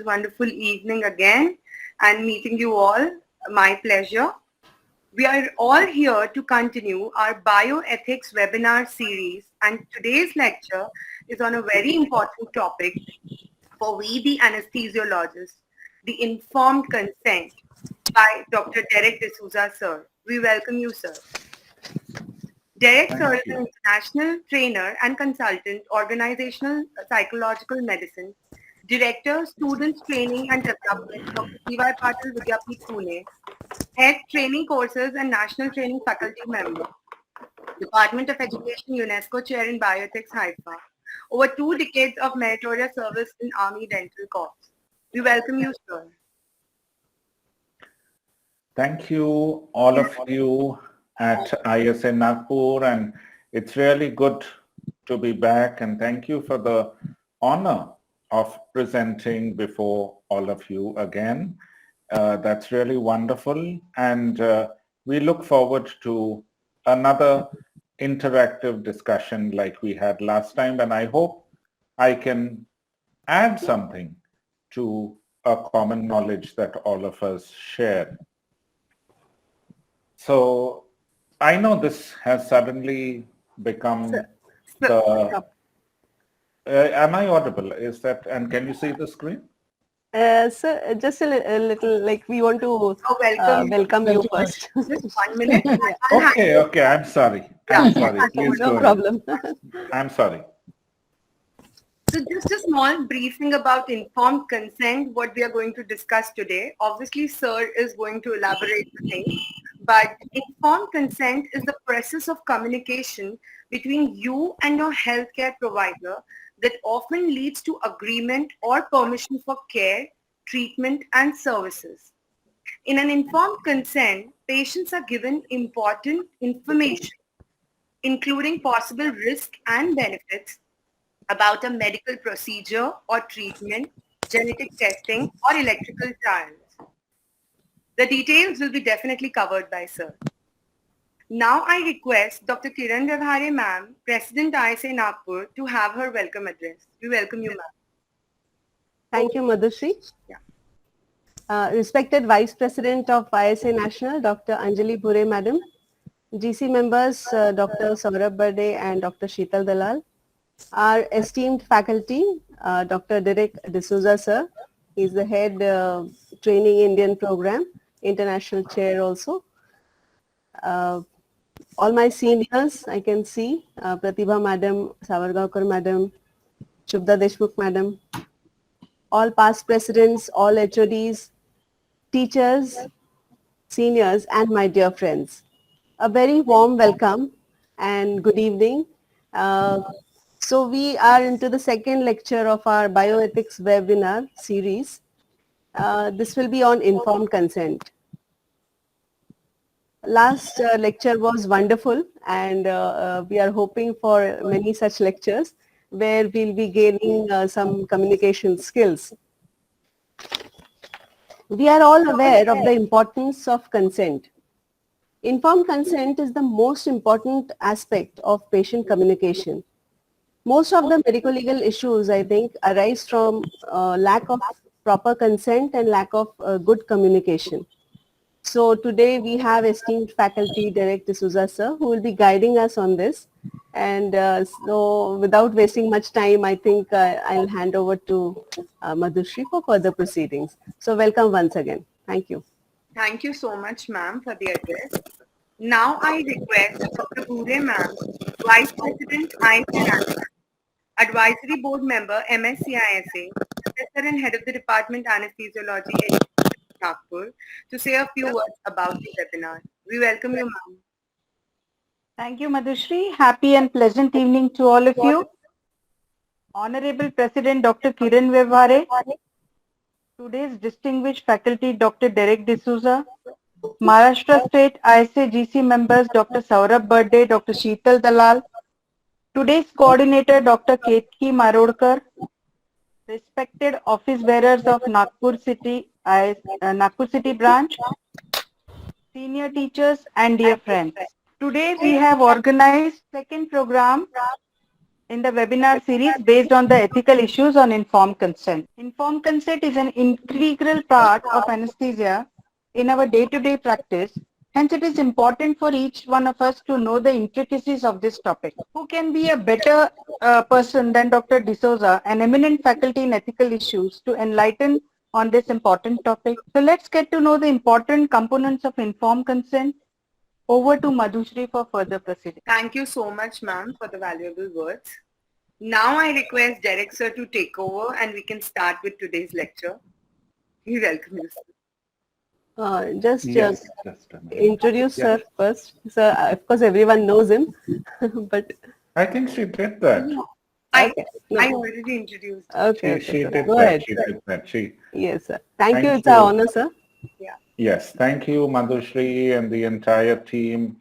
Wonderful evening again and meeting you all. My pleasure. We are all here to continue our bioethics webinar series, and today's lecture is on a very important topic for we the anesthesiologists, the informed consent by Dr. Derek D'Souza, sir. We welcome you, sir. Derek sir Thank is you. an international trainer and consultant, organizational psychological medicine, director, students training and development, Dr. T.Y. Patil Vidyapith Pune, head training courses and national training faculty member, Department of Education UNESCO chair in Bioethics Haifa, over 2 decades of meritorious service in Army Dental Corps. We welcome you, sir. Thank you, all of you at ISA Nagpur, and it's really good to be back, and thank you for the honor of presenting before all of you again. That's really wonderful, and we look forward to another interactive discussion like we had last time, and I hope I can add something to a common knowledge that all of us share. So I know this has suddenly become the, am I audible? Is that, and can you see the screen? Sir, just a little, like we want to welcome you first. Just 1 minute. Okay, I'm sorry. I'm sorry. Please go No ahead. problem. I'm sorry. So just a small briefing about informed consent, what we are going to discuss today. Obviously, sir is going to elaborate the thing, but informed consent is the process of communication between you and your healthcare provider that often leads to agreement or permission for care, treatment, and services. In an informed consent, patients are given important information, including possible risk and benefits about a medical procedure or treatment, genetic testing, or electrical trials. The details will be definitely covered by sir. Now I request Dr. Kiran Vyavhare ma'am, President ISA Nagpur, to have her welcome address. We welcome you, ma'am. Thank you, Madhushri. Yeah. Respected Vice President of ISA National, Dr. Anjali Bhure, Madam, GC members, Dr. Saurabh Bade and Dr. Sheetal Dalal, our esteemed faculty, Dr. Derek D'Souza, sir. He's the head training Indian program, international chair also. All my seniors, I can see, Pratibha Madam, Savargaonkar Madam, Shubda Deshmukh Madam, all past presidents, all HODs, teachers, seniors, and my dear friends. A very warm welcome and good evening. So we are into the second lecture of our bioethics webinar series. This will be on informed consent. Last lecture was wonderful, and we are hoping for many such lectures where we'll be gaining some communication skills. We are all aware of the importance of consent. Informed consent is the most important aspect of patient communication. Most of the medical legal issues, I think, arise from lack of proper consent and lack of good communication. So today we have esteemed faculty Derek D'Souza sir who will be guiding us on this. And so without wasting much time, I think I'll hand over to Madhushri for further proceedings. So welcome once again. Thank you. Thank you so much, ma'am, for the address. Now I request Dr. Bhure ma'am, Vice President ISA National, Advisory Board Member MSCISA, Professor and Head of the Department Anaesthesiology, Nagpur, to say a few words about the webinar. We welcome you, ma'am. Thank you, Madhushri. Happy and pleasant evening to all of you. Honorable President Dr. Kiran Vyavhare, today's distinguished faculty Dr. Derek D'Souza, Maharashtra State ISA GC members Dr. Saurabh Bade, Dr. Sheetal Dalal, today's coordinator Dr. Ketki Marodkar, respected office bearers of Nagpur City branch, senior teachers and dear friends. Today we have organized second program in the webinar series based on the ethical issues on informed consent. Informed consent is an integral part of anesthesia in our day-to-day practice. Hence, it is important for each one of us to know the intricacies of this topic. Who can be a better person than Dr. D'Souza, an eminent faculty in ethical issues, to enlighten on this important topic? So let's get to know the important components of informed consent. Over to Madhushri for further proceedings. Thank you so much, ma'am, for the valuable words. Now I request Derek sir to take over and we can start with today's lecture. We welcome you, sir. Just Yes, just a minute. introduce Yeah, sir first. Sir, of course, everyone knows him, but I think she did that. okay. I No. already introduced. Okay, She sir. did Go that. ahead. She did that. Yes, sir. Thank you. Thank It's our you. honor, sir. Yeah. Yes, thank you, Madhushri and the entire team,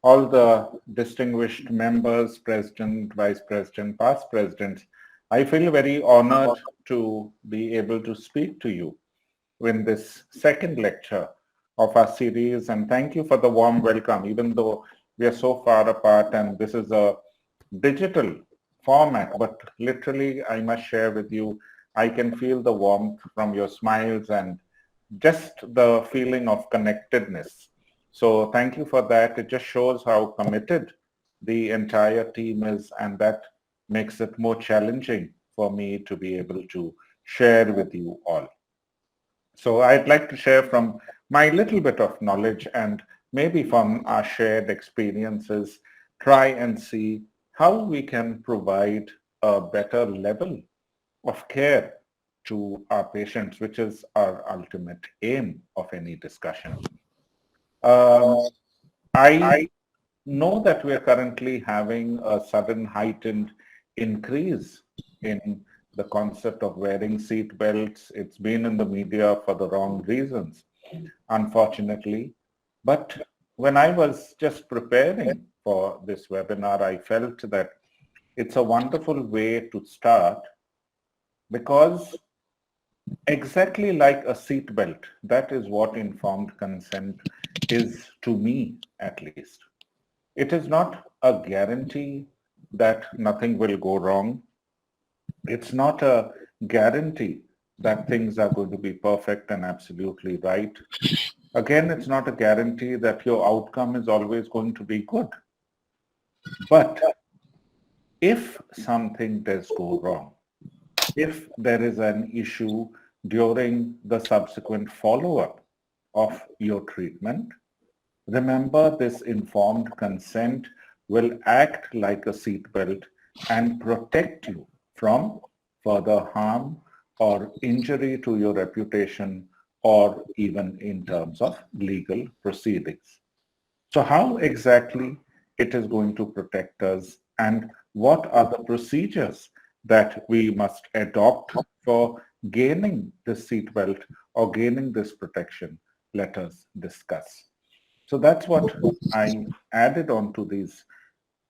all the distinguished members, president, vice president, past presidents. I feel very honored to be able to speak to you in this second lecture of our series. And thank you for the warm welcome, even though we are so far apart and this is a digital format, but literally I must share with you, I can feel the warmth from your smiles and just the feeling of connectedness. So thank you for that. It just shows how committed the entire team is, and that makes it more challenging for me to be able to share with you all. So I'd like to share from my little bit of knowledge and maybe from our shared experiences, try and see how we can provide a better level of care to our patients, which is our ultimate aim of any discussion. I know that we are currently having a sudden heightened increase in the concept of wearing seat belts. It's been in the media for the wrong reasons, unfortunately. But when I was just preparing for this webinar, I felt that it's a wonderful way to start because exactly like a seat belt, that is what informed consent is to me, at least. It is not a guarantee that nothing will go wrong. It's not a guarantee that things are going to be perfect and absolutely right. Again, it's not a guarantee that your outcome is always going to be good. But if something does go wrong, if there is an issue during the subsequent follow-up of your treatment, remember this informed consent will act like a seatbelt and protect you from further harm or injury to your reputation or even in terms of legal proceedings. So how exactly it is going to protect us and what are the procedures that we must adopt for gaining this seatbelt or gaining this protection? Let us discuss. So that's what I added on to these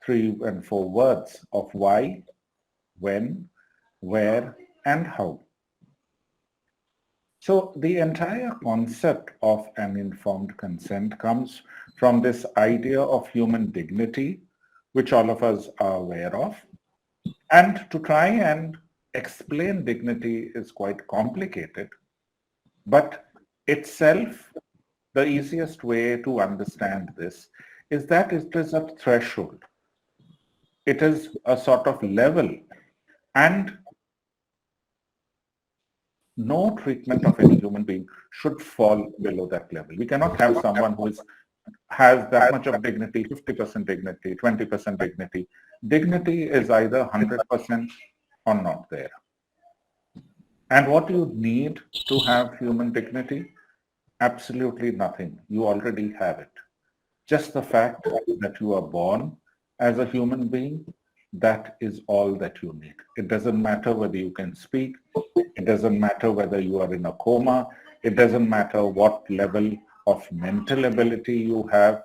3 and 4 words of why, when, where, and how. So the entire concept of an informed consent comes from this idea of human dignity, which all of us are aware of. And to try and explain dignity is quite complicated, but itself, the easiest way to understand this is that it is a threshold. It is a sort of level, and no treatment of any human being should fall below that level. We cannot have someone who has that much of dignity, 50% dignity, 20% dignity. Dignity is either 100% or not there. And what you need to have human dignity? Absolutely nothing. You already have it. Just the fact that you are born as a human being, that is all that you need. It doesn't matter whether you can speak. It doesn't matter whether you are in a coma. It doesn't matter what level of mental ability you have.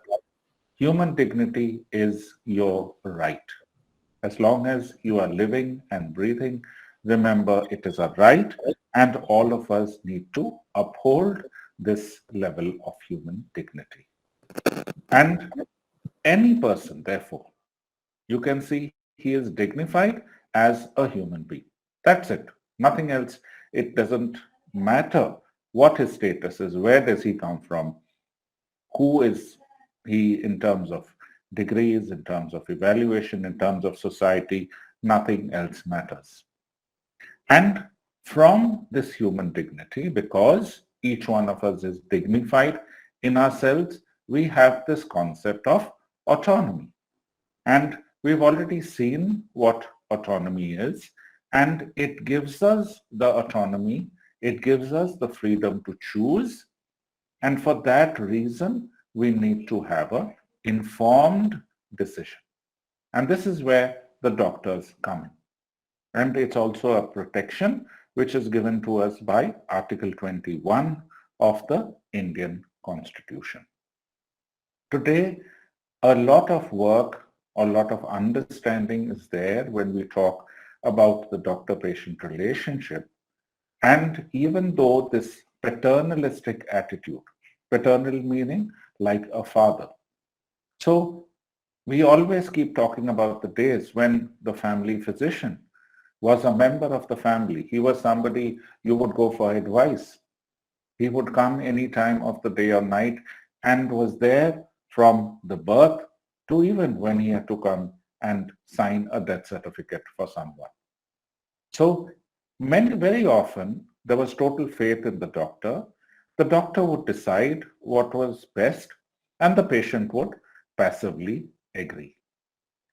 Human dignity is your right. As long as you are living and breathing, remember it is a right, and all of us need to uphold this level of human dignity. And any person, therefore, you can see he is dignified as a human being. That's it. Nothing else. It doesn't matter what his status is, where does he come from, who is he in terms of degrees, in terms of evaluation, in terms of society, nothing else matters. And from this human dignity, because each one of us is dignified in ourselves, we have this concept of autonomy. And we've already seen what autonomy is, and it gives us the autonomy, it gives us the freedom to choose, and for that reason, we need to have an informed decision. And this is where the doctors come in. And it's also a protection which is given to us by Article 21 of the Indian Constitution. Today, a lot of work, a lot of understanding is there when we talk about the doctor-patient relationship. And even though this paternalistic attitude, paternal meaning like a father. So we always keep talking about the days when the family physician was a member of the family. He was somebody you would go for advice. He would come any time of the day or night and was there from the birth to even when he had to come and sign a death certificate for someone. So very often there was total faith in the doctor. The doctor would decide what was best and the patient would passively agree.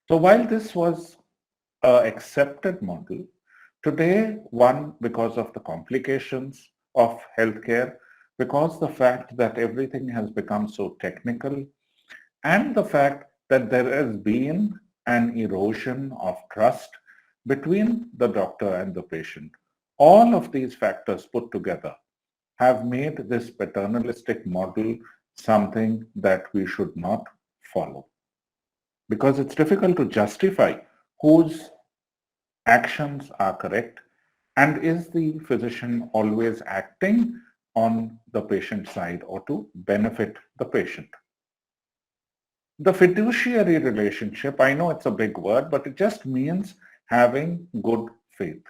So while this was an accepted model, today one, because of the complications of healthcare, because the fact that everything has become so technical, and the fact that there has been an erosion of trust between the doctor and the patient, all of these factors put together have made this paternalistic model something that we should not follow. Because it's difficult to justify whose actions are correct and is the physician always acting on the patient side or to benefit the patient. The fiduciary relationship, I know it's a big word, but it just means having good faith.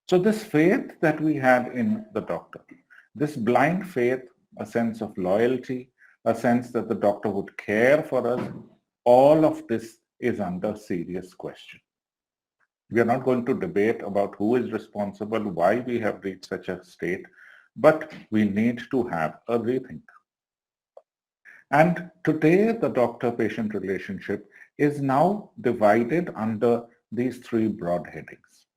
So this faith that we had in the doctor, this blind faith, a sense of loyalty, a sense that the doctor would care for us, all of this is under serious question. We are not going to debate about who is responsible, why we have reached such a state, but we need to have a rethink. And today the doctor-patient relationship is now divided under these three broad headings.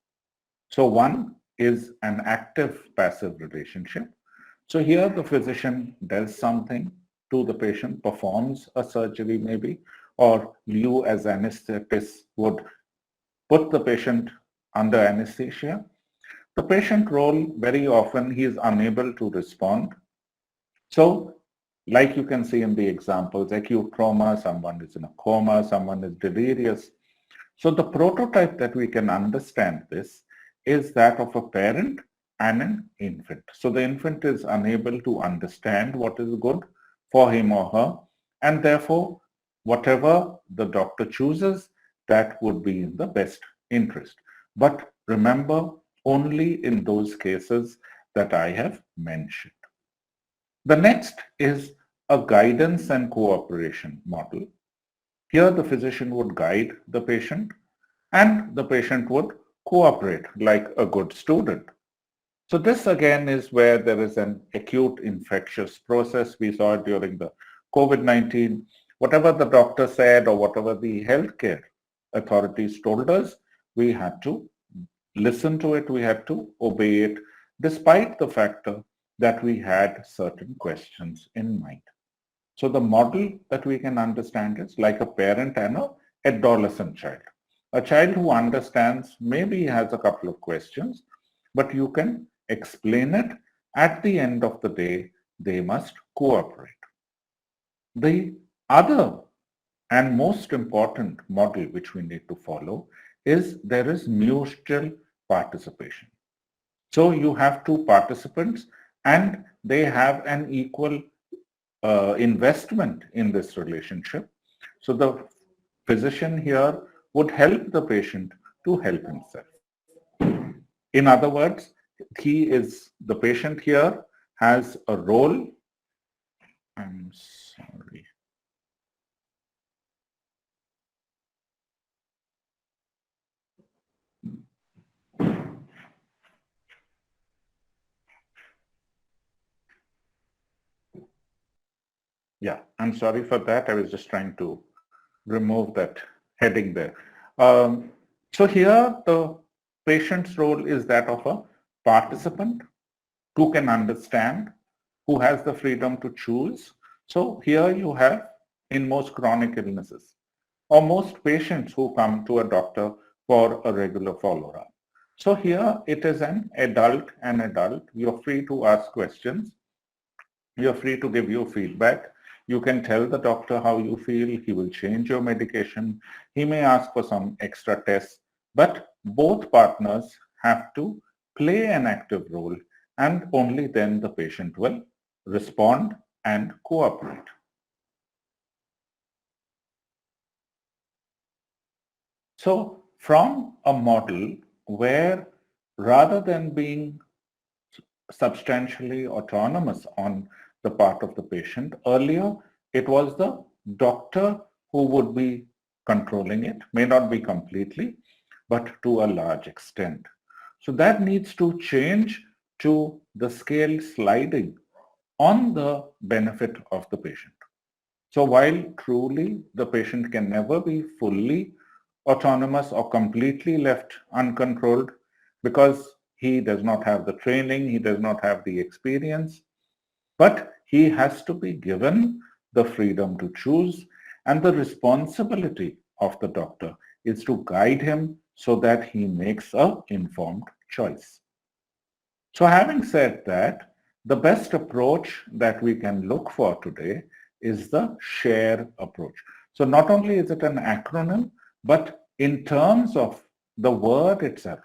So one is an active-passive relationship. So here the physician does something to the patient, performs a surgery maybe, or you as anesthetist would put the patient under anesthesia. The patient role, very often he is unable to respond. So like you can see in the examples, acute trauma, someone is in a coma, someone is delirious. So the prototype that we can understand this is that of a parent and an infant. So the infant is unable to understand what is good for him or her, and therefore whatever the doctor chooses, that would be in the best interest. But remember, only in those cases that I have mentioned. The next is a guidance and cooperation model. Here the physician would guide the patient and the patient would cooperate like a good student. So this again is where there is an acute infectious process. We saw it during the COVID-19. Whatever the doctor said or whatever the healthcare authorities told us, we had to listen to it, we had to obey it, despite the factor that we had certain questions in mind. So the model that we can understand is like a parent and an adolescent child. A child who understands, maybe has a couple of questions, but you can explain it. At the end of the day, they must cooperate. The other and most important model which we need to follow is there is mutual participation. So you have two participants and they have an equal investment in this relationship. So the physician here would help the patient to help himself. In other words, the patient here has a role. I'm sorry. Yeah, I'm sorry for that. I was just trying to remove that heading there. So here the patient's role is that of a participant who can understand, who has the freedom to choose. So here you have, in most chronic illnesses, or most patients who come to a doctor for a regular follow-up. So here it is an adult. You're free to ask questions. You're free to give your feedback. You can tell the doctor how you feel. He will change your medication. He may ask for some extra tests, but both partners have to play an active role, and only then the patient will respond and cooperate. So from a model where, rather than being substantially autonomous on the part of the patient, earlier it was the doctor who would be controlling it, may not be completely, but to a large extent. So that needs to change to the scale sliding on the benefit of the patient. So while truly the patient can never be fully autonomous or completely left uncontrolled because he does not have the training, he does not have the experience, but he has to be given the freedom to choose, and the responsibility of the doctor is to guide him so that he makes an informed choice. So having said that, the best approach that we can look for today is the SHARE approach. So not only is it an acronym, but in terms of the word itself,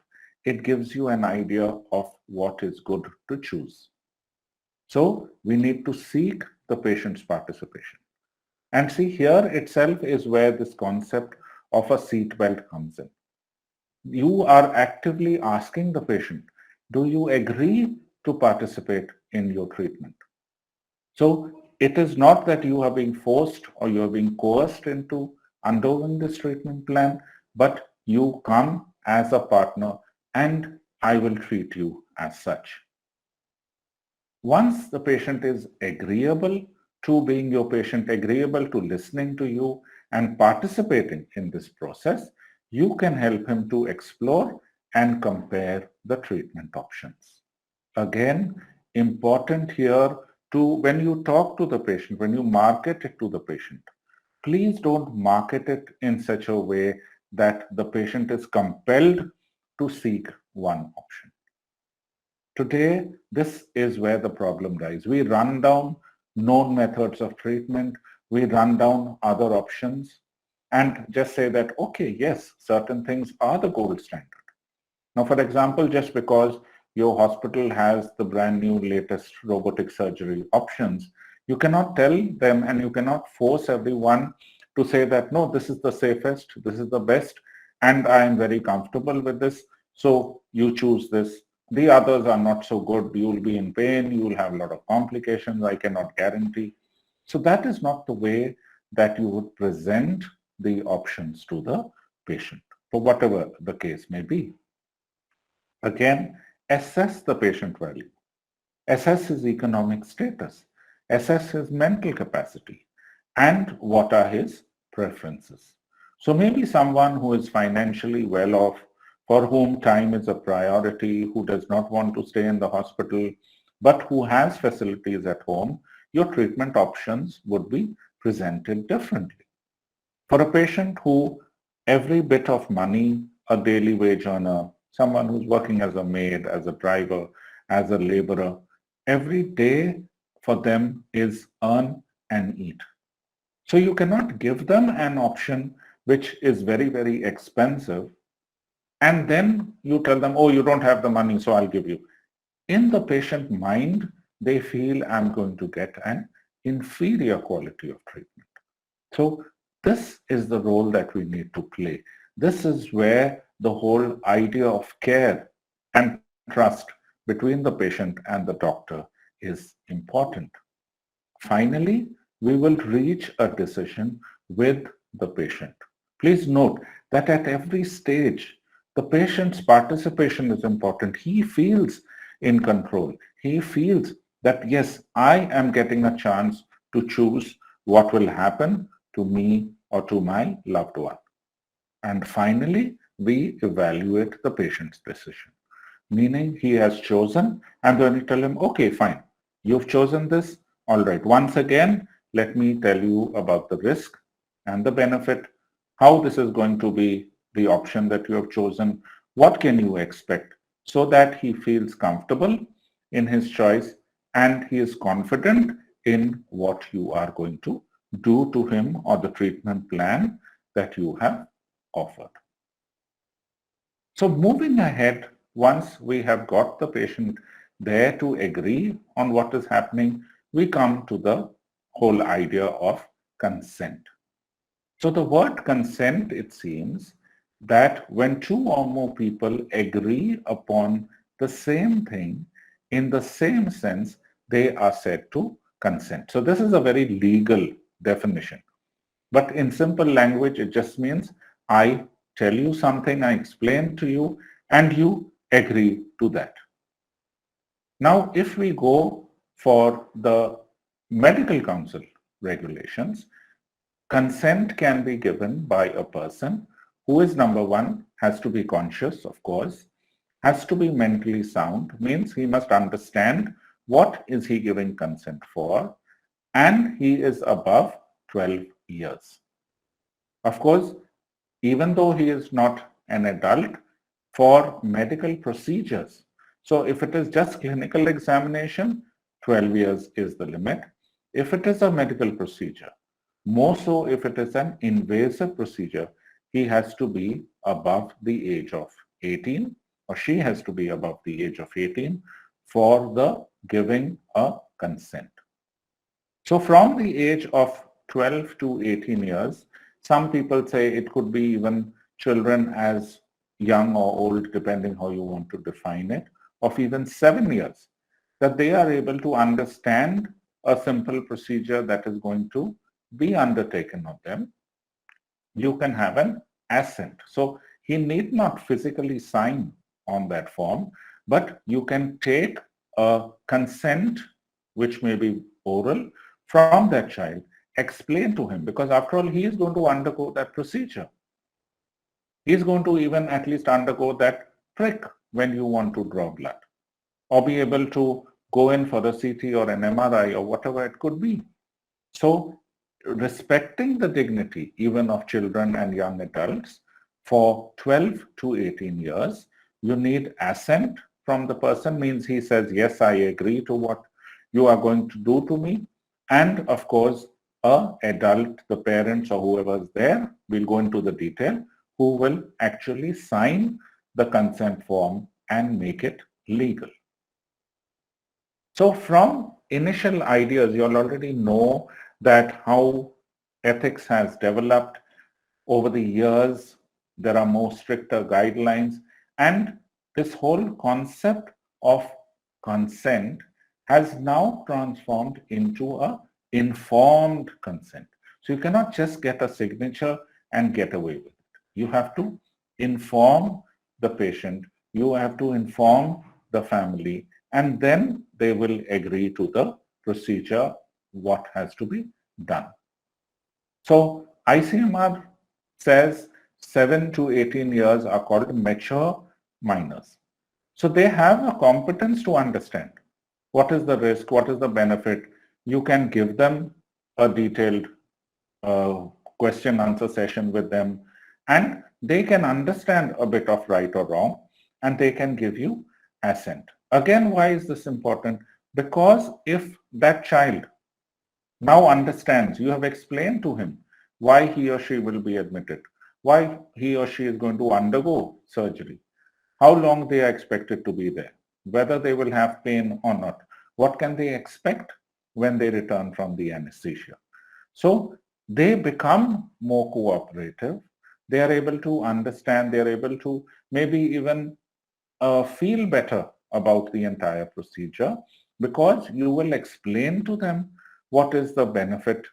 it gives you an idea of what is good to choose. So we need to seek the patient's participation. And see, here itself is where this concept of a seatbelt comes in. You are actively asking the patient, do you agree to participate in your treatment? So it is not that you are being forced or you are being coerced into undergoing this treatment plan, but you come as a partner and I will treat you as such. Once the patient is agreeable to being your patient, agreeable to listening to you and participating in this process, you can help him to explore and compare the treatment options. Again, important here to, when you talk to the patient, when you market it to the patient, please don't market it in such a way that the patient is compelled to seek one option. Today, this is where the problem lies. We run down known methods of treatment, we run down other options, and just say that, okay, yes, certain things are the gold standard. Now, for example, just because your hospital has the brand new latest robotic surgery options, you cannot tell them and you cannot force everyone to say that, no, this is the safest, this is the best, and I am very comfortable with this, so you choose this. The others are not so good. You will be in pain. You will have a lot of complications. I cannot guarantee. So that is not the way that you would present the options to the patient, for whatever the case may be. Again, assess the patient value. Assess his economic status. Assess his mental capacity. And what are his preferences. So maybe someone who is financially well off, for whom time is a priority, who does not want to stay in the hospital, but who has facilities at home, your treatment options would be presented differently. For a patient who every bit of money, a daily wage earner, someone who's working as a maid, as a driver, as a laborer, every day for them is earn and eat. So you cannot give them an option which is very, very expensive, and then you tell them, oh, you don't have the money, so I'll give you. In the patient mind, they feel I'm going to get an inferior quality of treatment. So this is the role that we need to play. This is where the whole idea of care and trust between the patient and the doctor is important. Finally, we will reach a decision with the patient. Please note that at every stage, the patient's participation is important. He feels in control. He feels that, yes, I am getting a chance to choose what will happen to me or to my loved one. And finally, we evaluate the patient's decision, meaning he has chosen. I'm going to tell him, okay, fine, you've chosen this. All right, once again, let me tell you about the risk and the benefit, how this is going to be the option that you have chosen, what can you expect, so that he feels comfortable in his choice and he is confident in what you are going to do to him or the treatment plan that you have offered. So moving ahead, once we have got the patient there to agree on what is happening, we come to the whole idea of consent. So the word consent, it seems that when two or more people agree upon the same thing in the same sense, they are said to consent. So this is a very legal definition. But in simple language, it just means I tell you something, I explain to you, and you agree to that. Now, if we go for the medical council regulations, consent can be given by a person who is, number one, has to be conscious, of course, has to be mentally sound, means he must understand what is he giving consent for, and he is above 12 years. Of course, even though he is not an adult, for medical procedures. So if it is just clinical examination, 12 years is the limit. If it is a medical procedure, more so if it is an invasive procedure, he has to be above the age of 18, or she has to be above the age of 18 for the giving a consent. So from the age of 12 to 18 years, some people say it could be even children as young or old, depending how you want to define it, of even 7 years, that they are able to understand a simple procedure that is going to be undertaken of them. You can have an assent. So he need not physically sign on that form, but you can take a consent, which may be oral, from that child, explain to him, because after all, he is going to undergo that procedure. He is going to even at least undergo that prick when you want to draw blood, or be able to go in for a CT or an MRI or whatever it could be. So respecting the dignity even of children and young adults, for 12 to 18 years, you need assent from the person, means he says, yes, I agree to what you are going to do to me. And of course, a adult, the parents or whoever is there, will go into the detail, who will actually sign the consent form and make it legal. So from initial ideas, you'll already know that how ethics has developed over the years. There are more stricter guidelines, and this whole concept of consent has now transformed into a informed consent. So you cannot just get a signature and get away with it. You have to inform the patient, you have to inform the family, and then they will agree to the procedure, what has to be done. So ICMR says 7 to 18 years are called mature minors. So they have a competence to understand what is the risk, what is the benefit. You can give them a detailed question answer session with them, and they can understand a bit of right or wrong, and they can give you assent. Again, why is this important? Because if that child now understands, you have explained to him why he or she will be admitted, why he or she is going to undergo surgery, how long they are expected to be there, whether they will have pain or not, what can they expect when they return from the anesthesia. So they become more cooperative, they are able to understand, they are able to maybe even feel better about the entire procedure, because you will explain to them what is the benefit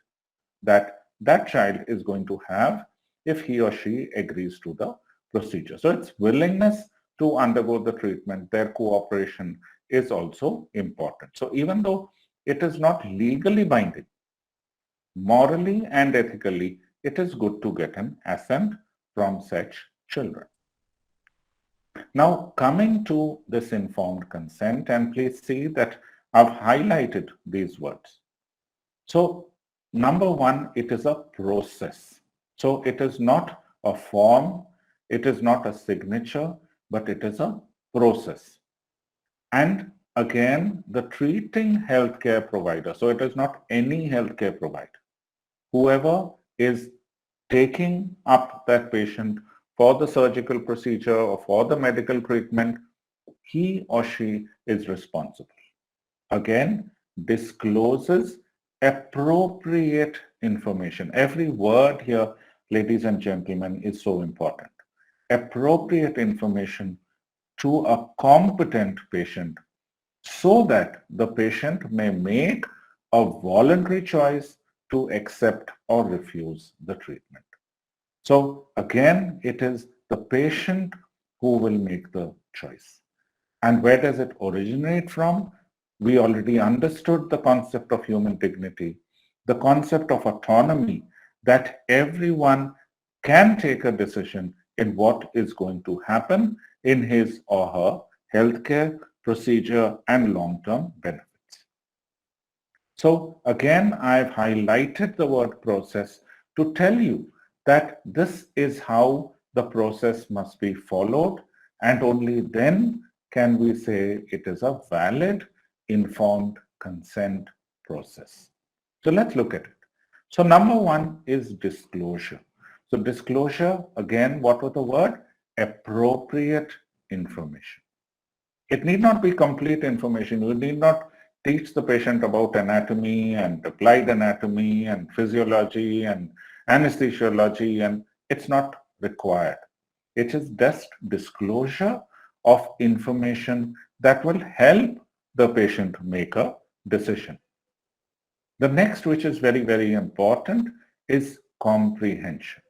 that that child is going to have if he or she agrees to the procedure. So it's willingness to undergo the treatment, their cooperation is also important. So even though it is not legally binding, morally and ethically, it is good to get an assent from such children. Now, coming to this informed consent, and please see that I've highlighted these words. So, number one, it is a process. So, it is not a form, it is not a signature, but it is a process. And again, the treating healthcare provider, so it is not any healthcare provider, whoever is taking up that patient for the surgical procedure or for the medical treatment, he or she is responsible. Again, discloses appropriate information. Every word here, ladies and gentlemen, is so important. Appropriate information to a competent patient so that the patient may make a voluntary choice to accept or refuse the treatment. So again, it is the patient who will make the choice. And where does it originate from? We already understood the concept of human dignity, the concept of autonomy, that everyone can take a decision in what is going to happen in his or her healthcare procedure and long-term benefits. So again, I've highlighted the word process to tell you that this is how the process must be followed, and only then can we say it is a valid, informed consent process. So let's look at it. So number one is disclosure. So disclosure, again, what was the word? Appropriate information. It need not be complete information. You need not teach the patient about anatomy and applied anatomy and physiology and anesthesiology, and it's not required. It is just disclosure of information that will help the patient make a decision. The next, which is very, very important, is comprehension.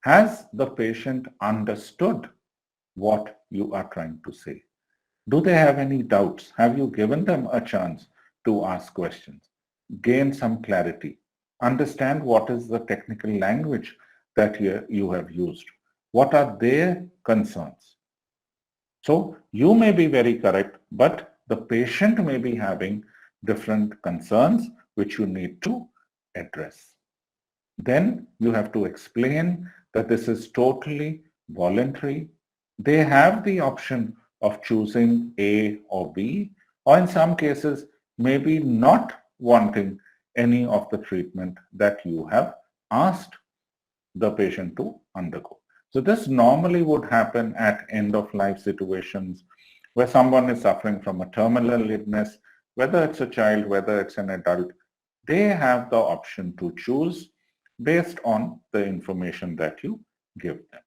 Has the patient understood what you are trying to say? Do they have any doubts? Have you given them a chance to ask questions? Gain some clarity. Understand what is the technical language that you have used. What are their concerns? So you may be very correct, but the patient may be having different concerns which you need to address. Then you have to explain that this is totally voluntary. They have the option of choosing A or B, or in some cases, maybe not wanting any of the treatment that you have asked the patient to undergo. So this normally would happen at end-of-life situations where someone is suffering from a terminal illness, whether it's a child, whether it's an adult. They have the option to choose based on the information that you give them.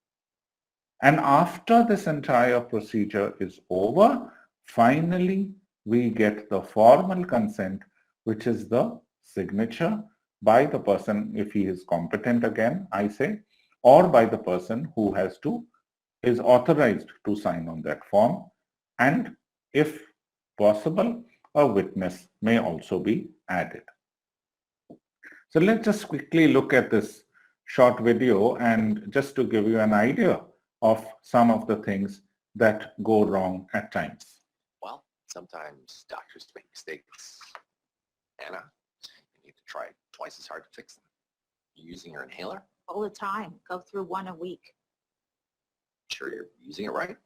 And after this entire procedure is over, finally we get the formal consent, which is the signature by the person, if he is competent again, I say, or by the person who is authorized to sign on that form. And if possible, a witness may also be added. So let's just quickly look at this short video, and just to give you an idea of some of the things that go wrong at times. Well, sometimes doctors make mistakes. Anna, you need to try twice as hard to fix them. You using your inhaler? All the time. Go through one a week. Sure you're using it right?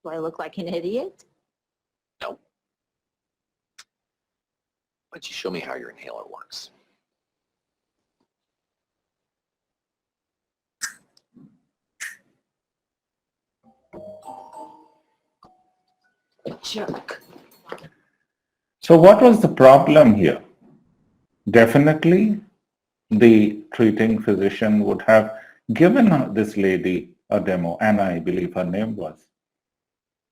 Do I look like an idiot? No. Why don't you show me how your inhaler works? Jerk. So what was the problem here? Definitely the treating physician would have given this lady a demo, Anna, I believe her name was.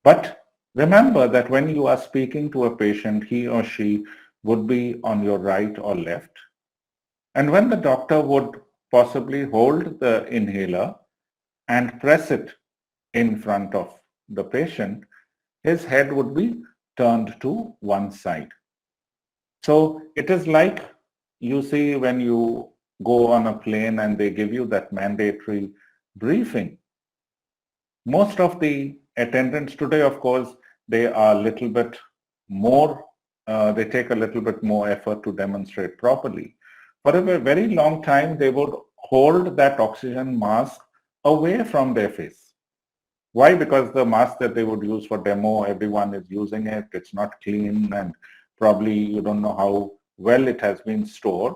But remember that when you are speaking to a patient, he or she would be on your right or left. And when the doctor would possibly hold the inhaler and press it in front of the patient, his head would be turned to one side. So it is like you see when you go on a plane and they give you that mandatory briefing. Most of the attendants today, of course, they are a little bit more, they take a little bit more effort to demonstrate properly. For a very long time, they would hold that oxygen mask away from their face. Why? Because the mask that they would use for demo, everyone is using it, it's not clean, and probably you don't know how well it has been stored.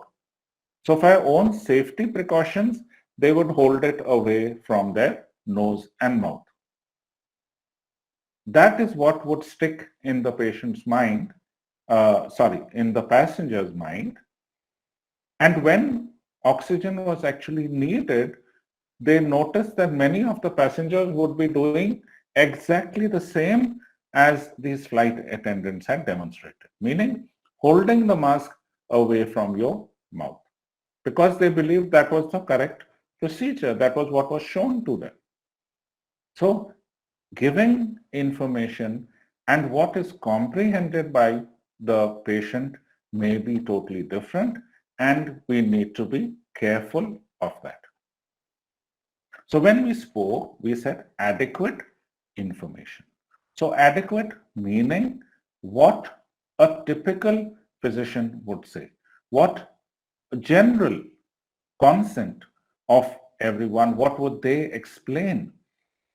So for our own safety precautions, they would hold it away from their nose and mouth. That is what would stick in the patient's mind, in the passenger's mind. And when oxygen was actually needed, they noticed that many of the passengers would be doing exactly the same as these flight attendants had demonstrated, meaning holding the mask away from your mouth, because they believed that was the correct procedure. That was what was shown to them. So giving information and what is comprehended by the patient may be totally different, and we need to be careful of that. So when we spoke, we said adequate information. So adequate meaning what a typical physician would say, what general consent of everyone, what would they explain?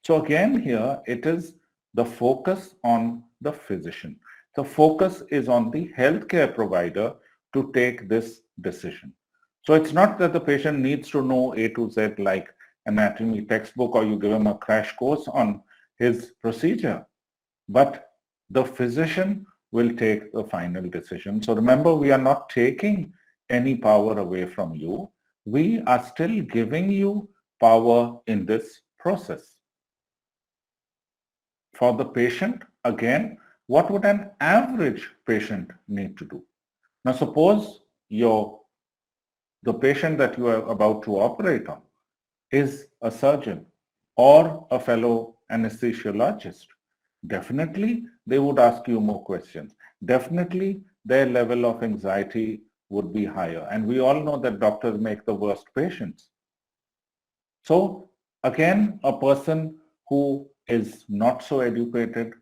So again here, it is the focus on the physician. The focus is on the healthcare provider to take this decision. So it's not that the patient needs to know A to Z like anatomy textbook, or you give him a crash course on his procedure, but the physician will take the final decision. So remember, we are not taking any power away from you. We are still giving you power in this process. For the patient, again, what would an average patient need to do? Now suppose the patient that you are about to operate on is a surgeon or a fellow anesthesiologist. Definitely they would ask you more questions. Definitely their level of anxiety would be higher. And we all know that doctors make the worst patients. So again, a person who is not so educated,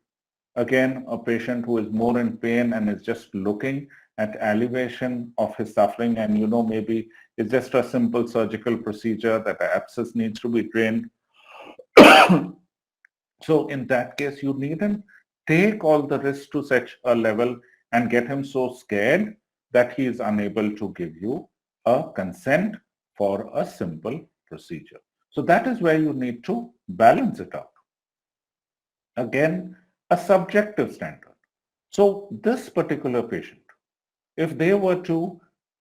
again, a patient who is more in pain and is just looking at alleviation of his suffering, and maybe it's just a simple surgical procedure that the abscess needs to be drained. So in that case, you needn't take all the risks to such a level and get him so scared that he is unable to give you a consent for a simple procedure. So that is where you need to balance it out. Again, a subjective standard. So this particular patient, if they were to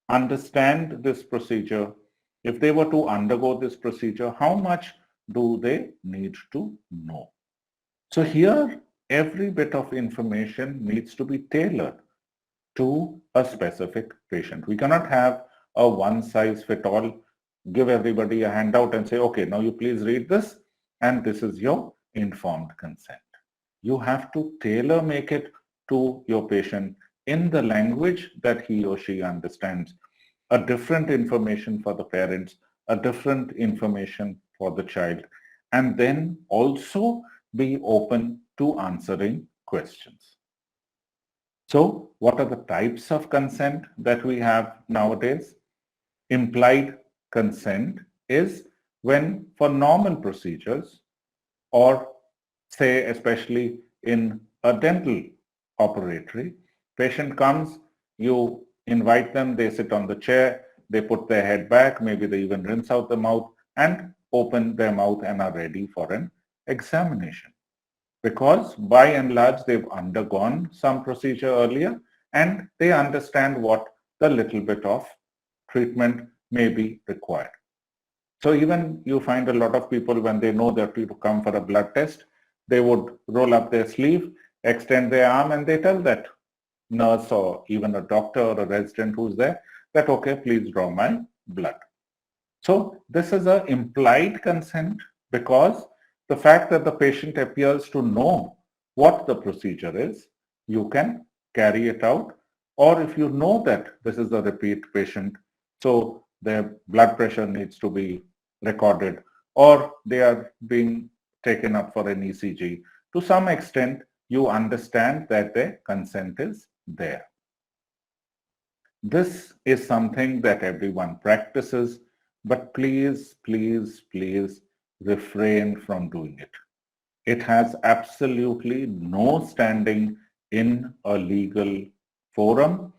understand this procedure, if they were to undergo this procedure, how much do they need to know? So here, every bit of information needs to be tailored to a specific patient. We cannot have a one-size-fits-all, give everybody a handout and say, okay, now you please read this, and this is your informed consent. You have to tailor make it to your patient in the language that he or she understands. A different information for the parents, a different information for the child, and then also be open to answering questions. So what are the types of consent that we have nowadays? Implied consent is when for normal procedures, or say especially in a dental operatory, patient comes, you invite them, they sit on the chair, they put their head back, maybe they even rinse out the mouth and open their mouth and are ready for an examination. Because by and large, they've undergone some procedure earlier and they understand what the little bit of treatment may be required. So even you find a lot of people when they know they're to come for a blood test, they would roll up their sleeve, extend their arm, and they tell that nurse or even a doctor or a resident who's there that, okay, please draw my blood. So this is an implied consent because the fact that the patient appears to know what the procedure is, you can carry it out. Or if you know that this is a repeat patient, so their blood pressure needs to be recorded, or they are being taken up for an ECG, to some extent, you understand that the consent is there. This is something that everyone practices, but please, please, please refrain from doing it. It has absolutely no standing in a legal forum.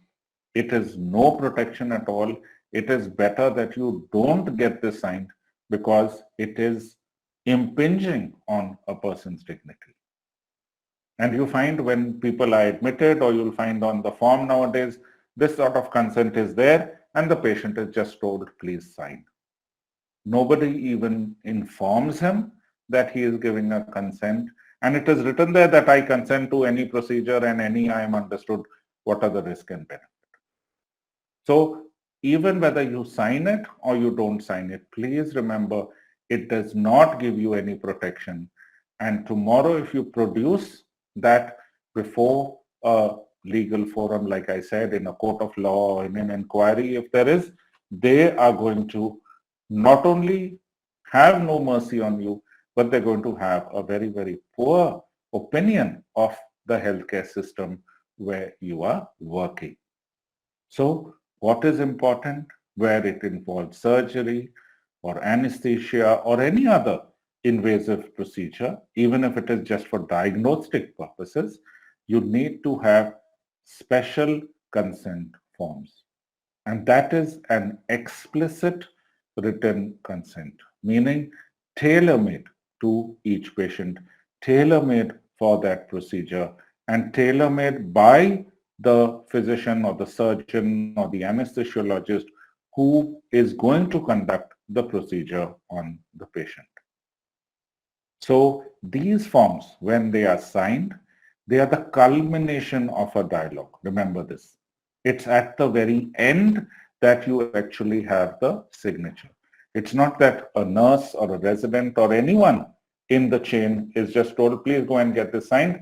It is no protection at all. It is better that you don't get this signed because it is impinging on a person's dignity. And you find when people are admitted, or you'll find on the form nowadays, this sort of consent is there and the patient is just told, please sign. Nobody even informs him that he is giving a consent. And it is written there that I consent to any procedure and any I am understood what are the risk and benefit. So even whether you sign it or you don't sign it, please remember it does not give you any protection. And tomorrow, if you produce that before a legal forum, like I said, in a court of law or in an inquiry, if there is, they are going to not only have no mercy on you, but they're going to have a very, very poor opinion of the healthcare system where you are working. So what is important? Where it involves surgery or anesthesia or any other invasive procedure, even if it is just for diagnostic purposes, you need to have special consent forms. And that is an explicit written consent, meaning tailor-made to each patient, tailor-made for that procedure, and tailor-made by the physician or the surgeon or the anesthesiologist who is going to conduct the procedure on the patient. So these forms, when they are signed, they are the culmination of a dialogue. Remember this. It's at the very end that you actually have the signature. It's not that a nurse or a resident or anyone in the chain is just told, please go and get this signed.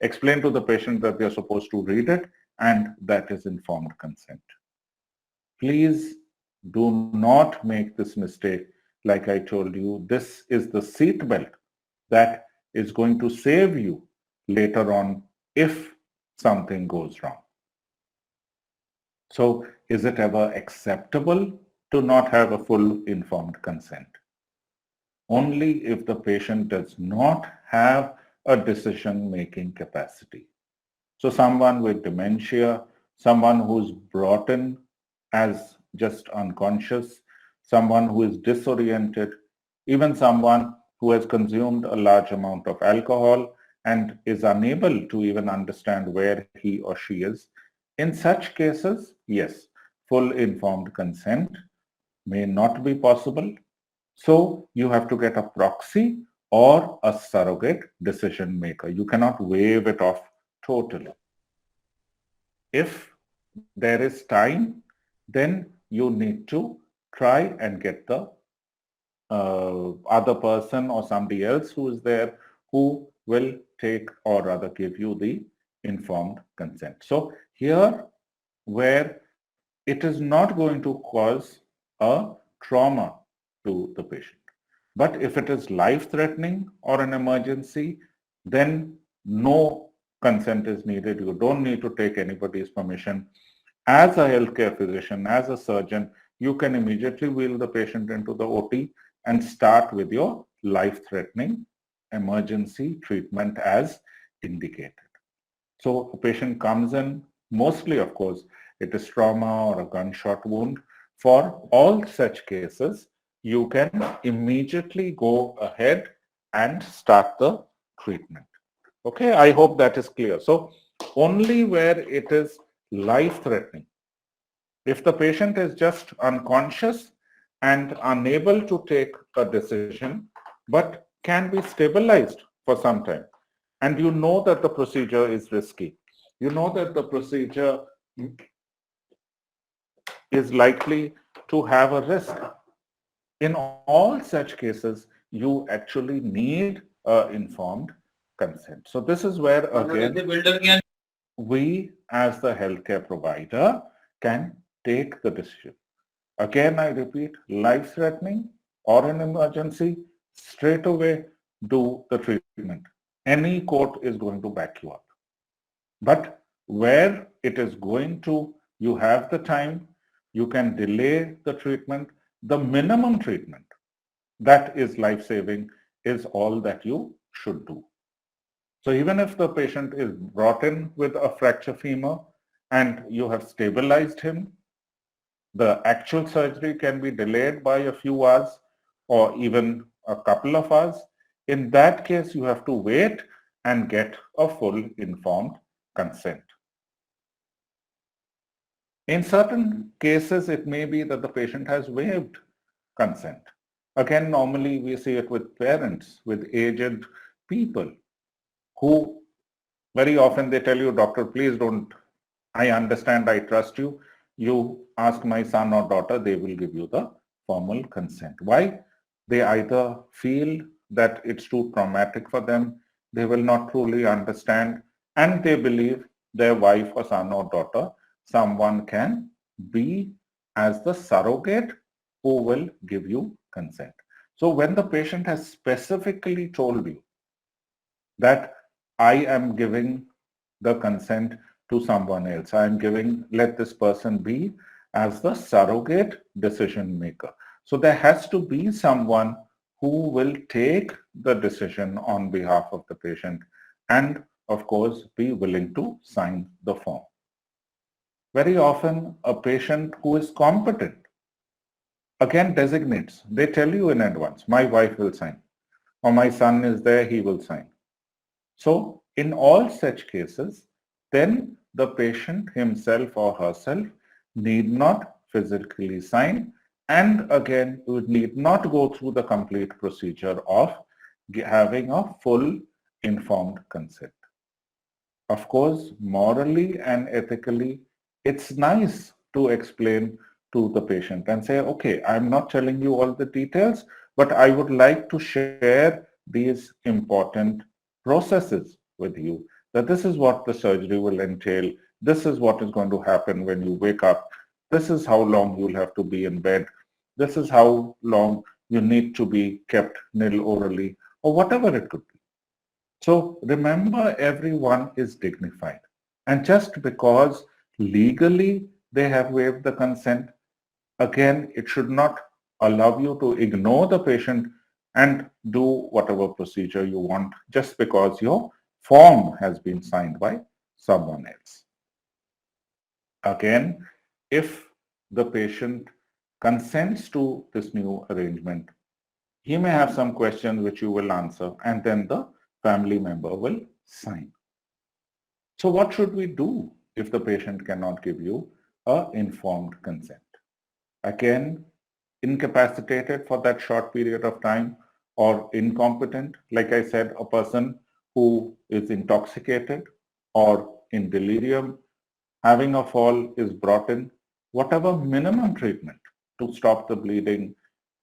Explain to the patient that they're supposed to read it, and that is informed consent. Please do not make this mistake. Like I told you, this is the seat belt that is going to save you later on if something goes wrong. So is it ever acceptable to not have a full informed consent? Only if the patient does not have a decision-making capacity. So someone with dementia, someone who's brought in as just unconscious, someone who is disoriented, even someone who has consumed a large amount of alcohol and is unable to even understand where he or she is. In such cases, yes, full informed consent may not be possible. So you have to get a proxy or a surrogate decision maker. You cannot waive it off totally. If there is time, then you need to try and get the other person or somebody else who is there who will take or rather give you the informed consent. So here where it is not going to cause a trauma to the patient. But if it is life-threatening or an emergency, then no consent is needed. You don't need to take anybody's permission. As a healthcare physician, as a surgeon, you can immediately wheel the patient into the OT and start with your life-threatening emergency treatment as indicated. So a patient comes in, mostly of course, it is trauma or a gunshot wound. For all such cases, you can immediately go ahead and start the treatment. Okay, I hope that is clear. So only where it is life-threatening. If the patient is just unconscious, and unable to take a decision, but can be stabilized for some time. And you know that the procedure is risky. You know that the procedure is likely to have a risk. In all such cases, you actually need informed consent. So this is where again we as the healthcare provider can take the decision. Again, I repeat, life-threatening or an emergency, straight away do the treatment. Any court is going to back you up. But where it is going to, you have the time, you can delay the treatment. The minimum treatment that is life-saving is all that you should do. So even if the patient is brought in with a fracture femur and you have stabilized him, the actual surgery can be delayed by a few hours or even a couple of hours. In that case, you have to wait and get a full informed consent. In certain cases, it may be that the patient has waived consent. Again, normally we see it with parents, with aged people who very often they tell you, doctor, please don't, I understand, I trust you. You ask my son or daughter, they will give you the formal consent. Why? They either feel that it's too traumatic for them, they will not truly understand, and they believe their wife or son or daughter, someone can be as the surrogate who will give you consent. So when the patient has specifically told you that I am giving the consent to someone else. I am giving, let this person be as the surrogate decision maker. So there has to be someone who will take the decision on behalf of the patient and of course be willing to sign the form. Very often a patient who is competent again designates, they tell you in advance, my wife will sign or my son is there, he will sign. So in all such cases, then the patient himself or herself need not physically sign and again would need not go through the complete procedure of having a full informed consent. Of course, morally and ethically, it's nice to explain to the patient and say, okay, I'm not telling you all the details, but I would like to share these important processes with you, that this is what the surgery will entail. This is what is going to happen when you wake up. This is how long you'll have to be in bed. This is how long you need to be kept nil orally, or whatever it could be. So remember, everyone is dignified. And just because legally they have waived the consent, again, it should not allow you to ignore the patient and do whatever procedure you want just because your form has been signed by someone else. Again, if the patient consents to this new arrangement, he may have some questions which you will answer and then the family member will sign. So what should we do if the patient cannot give you an informed consent? Again, incapacitated for that short period of time or incompetent, like I said, a person who is intoxicated or in delirium, having a fall is brought in, whatever minimum treatment to stop the bleeding,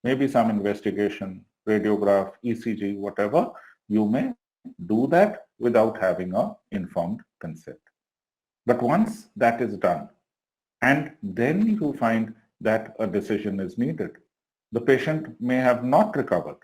maybe some investigation, radiograph, ECG, whatever, you may do that without having a informed consent. But once that is done, and then you find that a decision is needed, the patient may have not recovered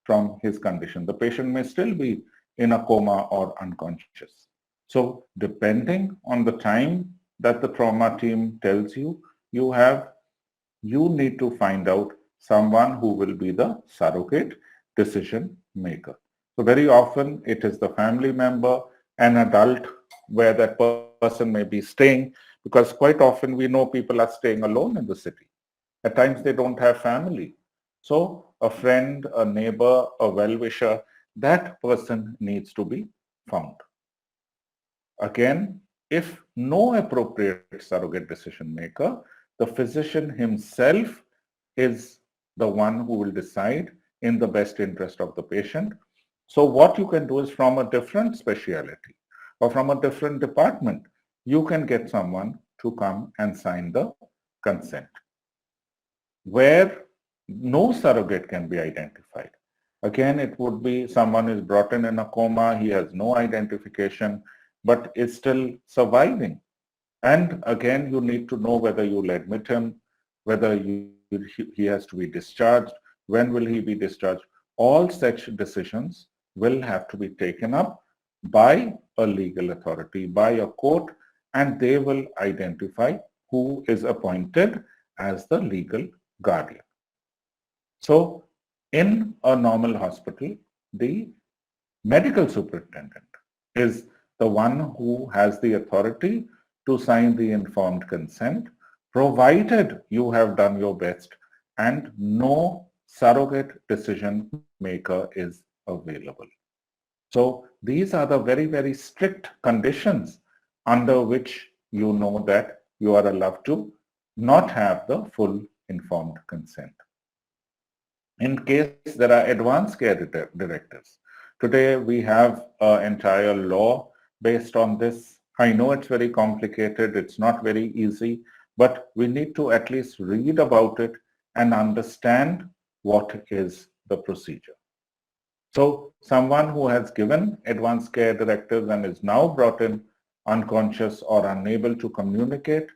from his condition. The patient may still be in a coma or unconscious. So depending on the time that the trauma team tells you, you need to find out someone who will be the surrogate decision maker. So very often it is the family member, an adult, where that person may be staying, because quite often we know people are staying alone in the city. At times they don't have family. So a friend, a neighbor, a well-wisher, that person needs to be found. Again, if no appropriate surrogate decision maker, the physician himself is the one who will decide in the best interest of the patient. So what you can do is from a different specialty or from a different department, you can get someone to come and sign the consent where no surrogate can be identified. Again, it would be someone is brought in a coma, he has no identification, but is still surviving. And again, you need to know whether you'll admit him, whether he has to be discharged, when will he be discharged. All such decisions will have to be taken up by a legal authority, by a court, and they will identify who is appointed as the legal guardian. So in a normal hospital, the medical superintendent is the one who has the authority to sign the informed consent, provided you have done your best and no surrogate decision maker is available. So these are the very, very strict conditions under which you know that you are allowed to not have the full informed consent. In case there are advanced care directives, today we have an entire law based on this. I know it's very complicated, it's not very easy, but we need to at least read about it and understand what is the procedure. So someone who has given advanced care directives and is now brought in unconscious or unable to communicate,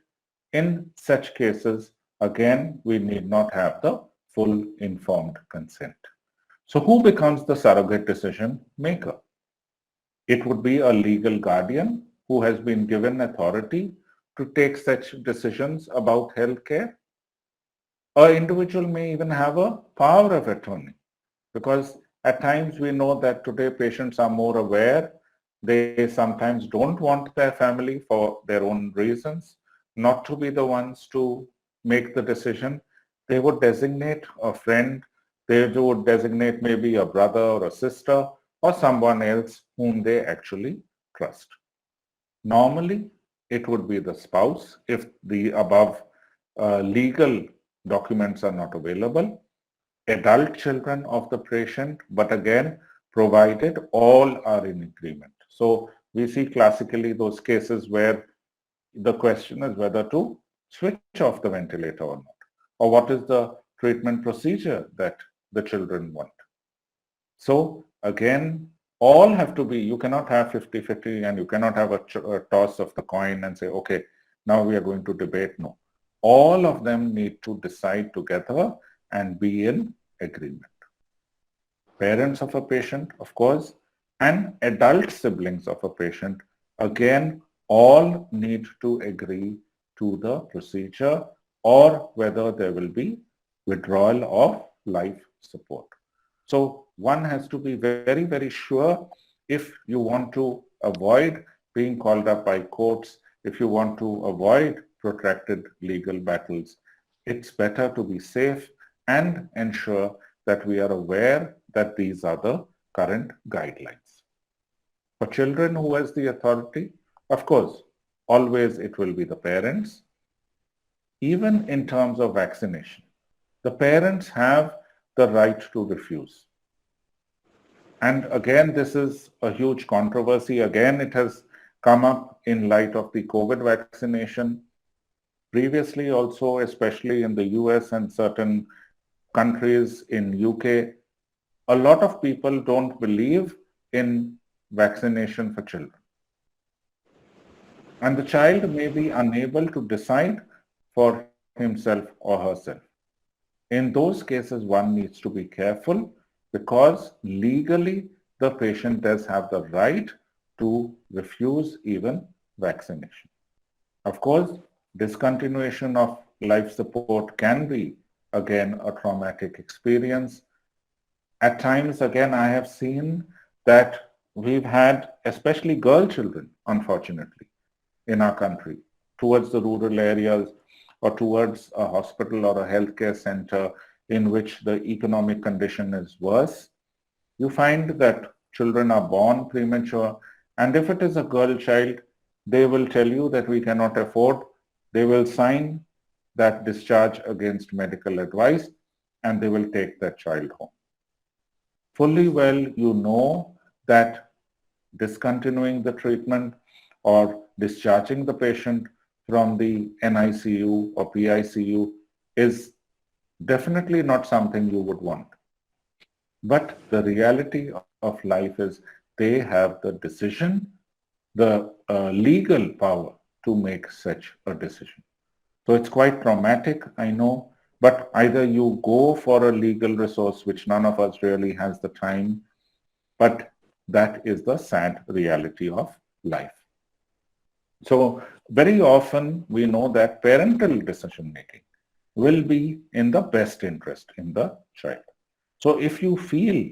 in such cases, again, we need not have the full informed consent. So who becomes the surrogate decision maker? It would be a legal guardian who has been given authority to take such decisions about healthcare. An individual may even have a power of attorney, because at times we know that today patients are more aware. They sometimes don't want their family for their own reasons not to be the ones to make the decision. They would designate a friend, they would designate maybe a brother or a sister or someone else whom they actually trust. Normally, it would be the spouse if the above legal documents are not available, adult children of the patient, but again, provided all are in agreement. So we see classically those cases where the question is whether to switch off the ventilator or not, or what is the treatment procedure that the children want. So again, all have to be, you cannot have 50-50 and you cannot have a toss of the coin and say, okay, now we are going to debate. No. All of them need to decide together and be in agreement. Parents of a patient, of course, and adult siblings of a patient, again, all need to agree to the procedure or whether there will be withdrawal of life support. So one has to be very, very sure if you want to avoid being called up by courts, if you want to avoid protracted legal battles, it's better to be safe and ensure that we are aware that these are the current guidelines. For children who has the authority, of course, always it will be the parents. Even in terms of vaccination, the parents have the right to refuse. And again, this is a huge controversy. Again, it has come up in light of the COVID vaccination. Previously also, especially in the US and certain countries in UK, a lot of people don't believe in vaccination for children. And the child may be unable to decide for himself or herself. In those cases, one needs to be careful because legally the patient does have the right to refuse even vaccination. Of course, discontinuation of life support can be, again, a traumatic experience. At times, again, I have seen that we've had, especially girl children, unfortunately, in our country, towards the rural areas or towards a hospital or a healthcare center in which the economic condition is worse. You find that children are born premature, and if it is a girl child, they will tell you that we cannot afford. They will sign that discharge against medical advice, and they will take that child home. Fully well, you know that discontinuing the treatment or discharging the patient from the NICU or PICU is definitely not something you would want. But the reality of life is they have the decision, the legal power to make such a decision. So it's quite traumatic, I know, but either you go for a legal resource, which none of us really has the time, but that is the sad reality of life. So very often we know that parental decision making will be in the best interest in the child. So if you feel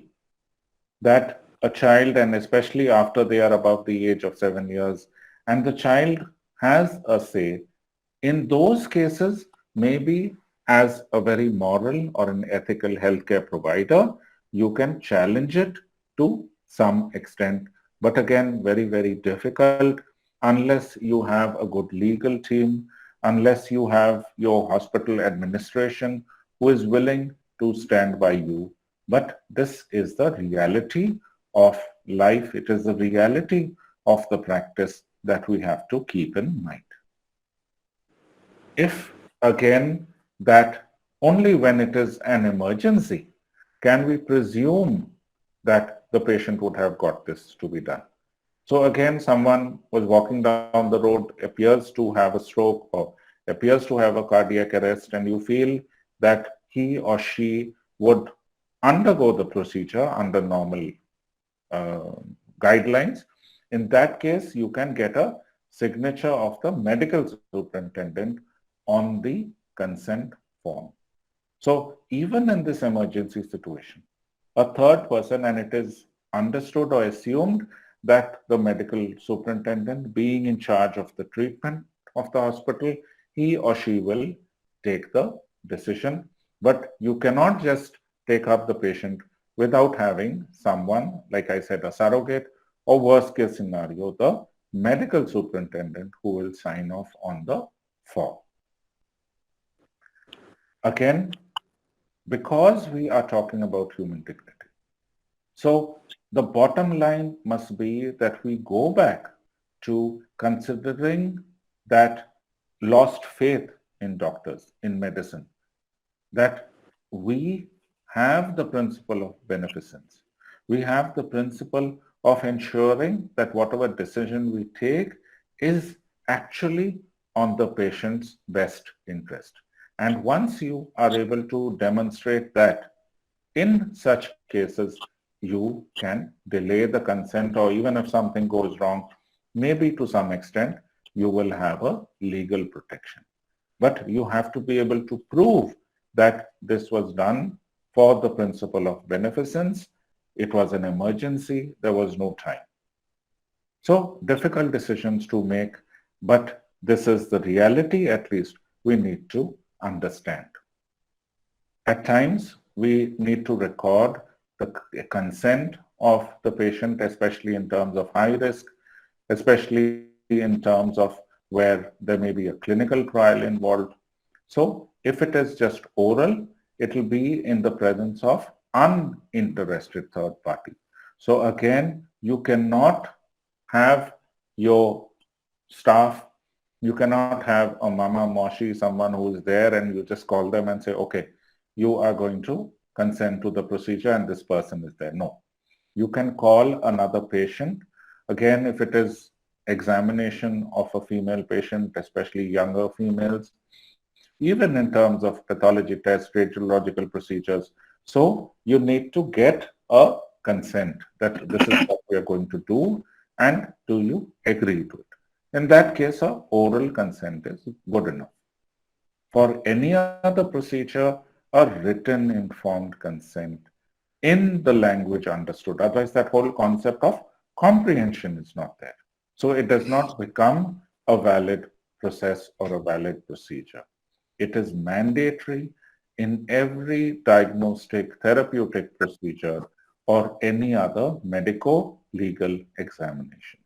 that a child, and especially after they are above the age of 7 years, and the child has a say, in those cases, maybe as a very moral or an ethical healthcare provider, you can challenge it to some extent. But again, very, very difficult unless you have a good legal team, unless you have your hospital administration who is willing to stand by you. But this is the reality of life. It is the reality of the practice that we have to keep in mind. If again that only when it is an emergency can we presume that the patient would have got this to be done. So again, someone was walking down the road, appears to have a stroke or appears to have a cardiac arrest, and you feel that he or she would undergo the procedure under normal uh, guidelines. In that case, you can get a signature of the medical superintendent on the consent form. So even in this emergency situation, a third person, and it is understood or assumed that the medical superintendent, being in charge of the treatment of the hospital, he or she will take the decision. But you cannot just take up the patient without having someone, like I said, a surrogate, or worst case scenario, the medical superintendent who will sign off on the form. Again, because we are talking about human dignity. So the bottom line must be that we go back to considering that lost faith in doctors, in medicine, that we have the principle of beneficence. We have the principle of ensuring that whatever decision we take is actually on the patient's best interest. And once you are able to demonstrate that, in such cases, you can delay the consent, or even if something goes wrong, maybe to some extent, you will have a legal protection. But you have to be able to prove that this was done for the principle of beneficence. It was an emergency. There was no time. So difficult decisions to make, but this is the reality, at least we need to understand. At times, we need to record the consent of the patient, especially in terms of high risk, especially in terms of where there may be a clinical trial involved. So if it is just oral, it will be in the presence of uninterested third party. So again, you cannot have your staff, you cannot have a mama moshi, someone who is there, and you just call them and say, okay, you are going to consent to the procedure and this person is there. No. You can call another patient. Again, if it is examination of a female patient, especially younger females, even in terms of pathology tests, radiological procedures. So you need to get a consent that this is what we are going to do, and do you agree to it? In that case, a oral consent is good enough. For any other procedure, a written informed consent in the language understood. Otherwise, that whole concept of comprehension is not there. So it does not become a valid process or a valid procedure. It is mandatory in every diagnostic therapeutic procedure or any other medico-legal examination.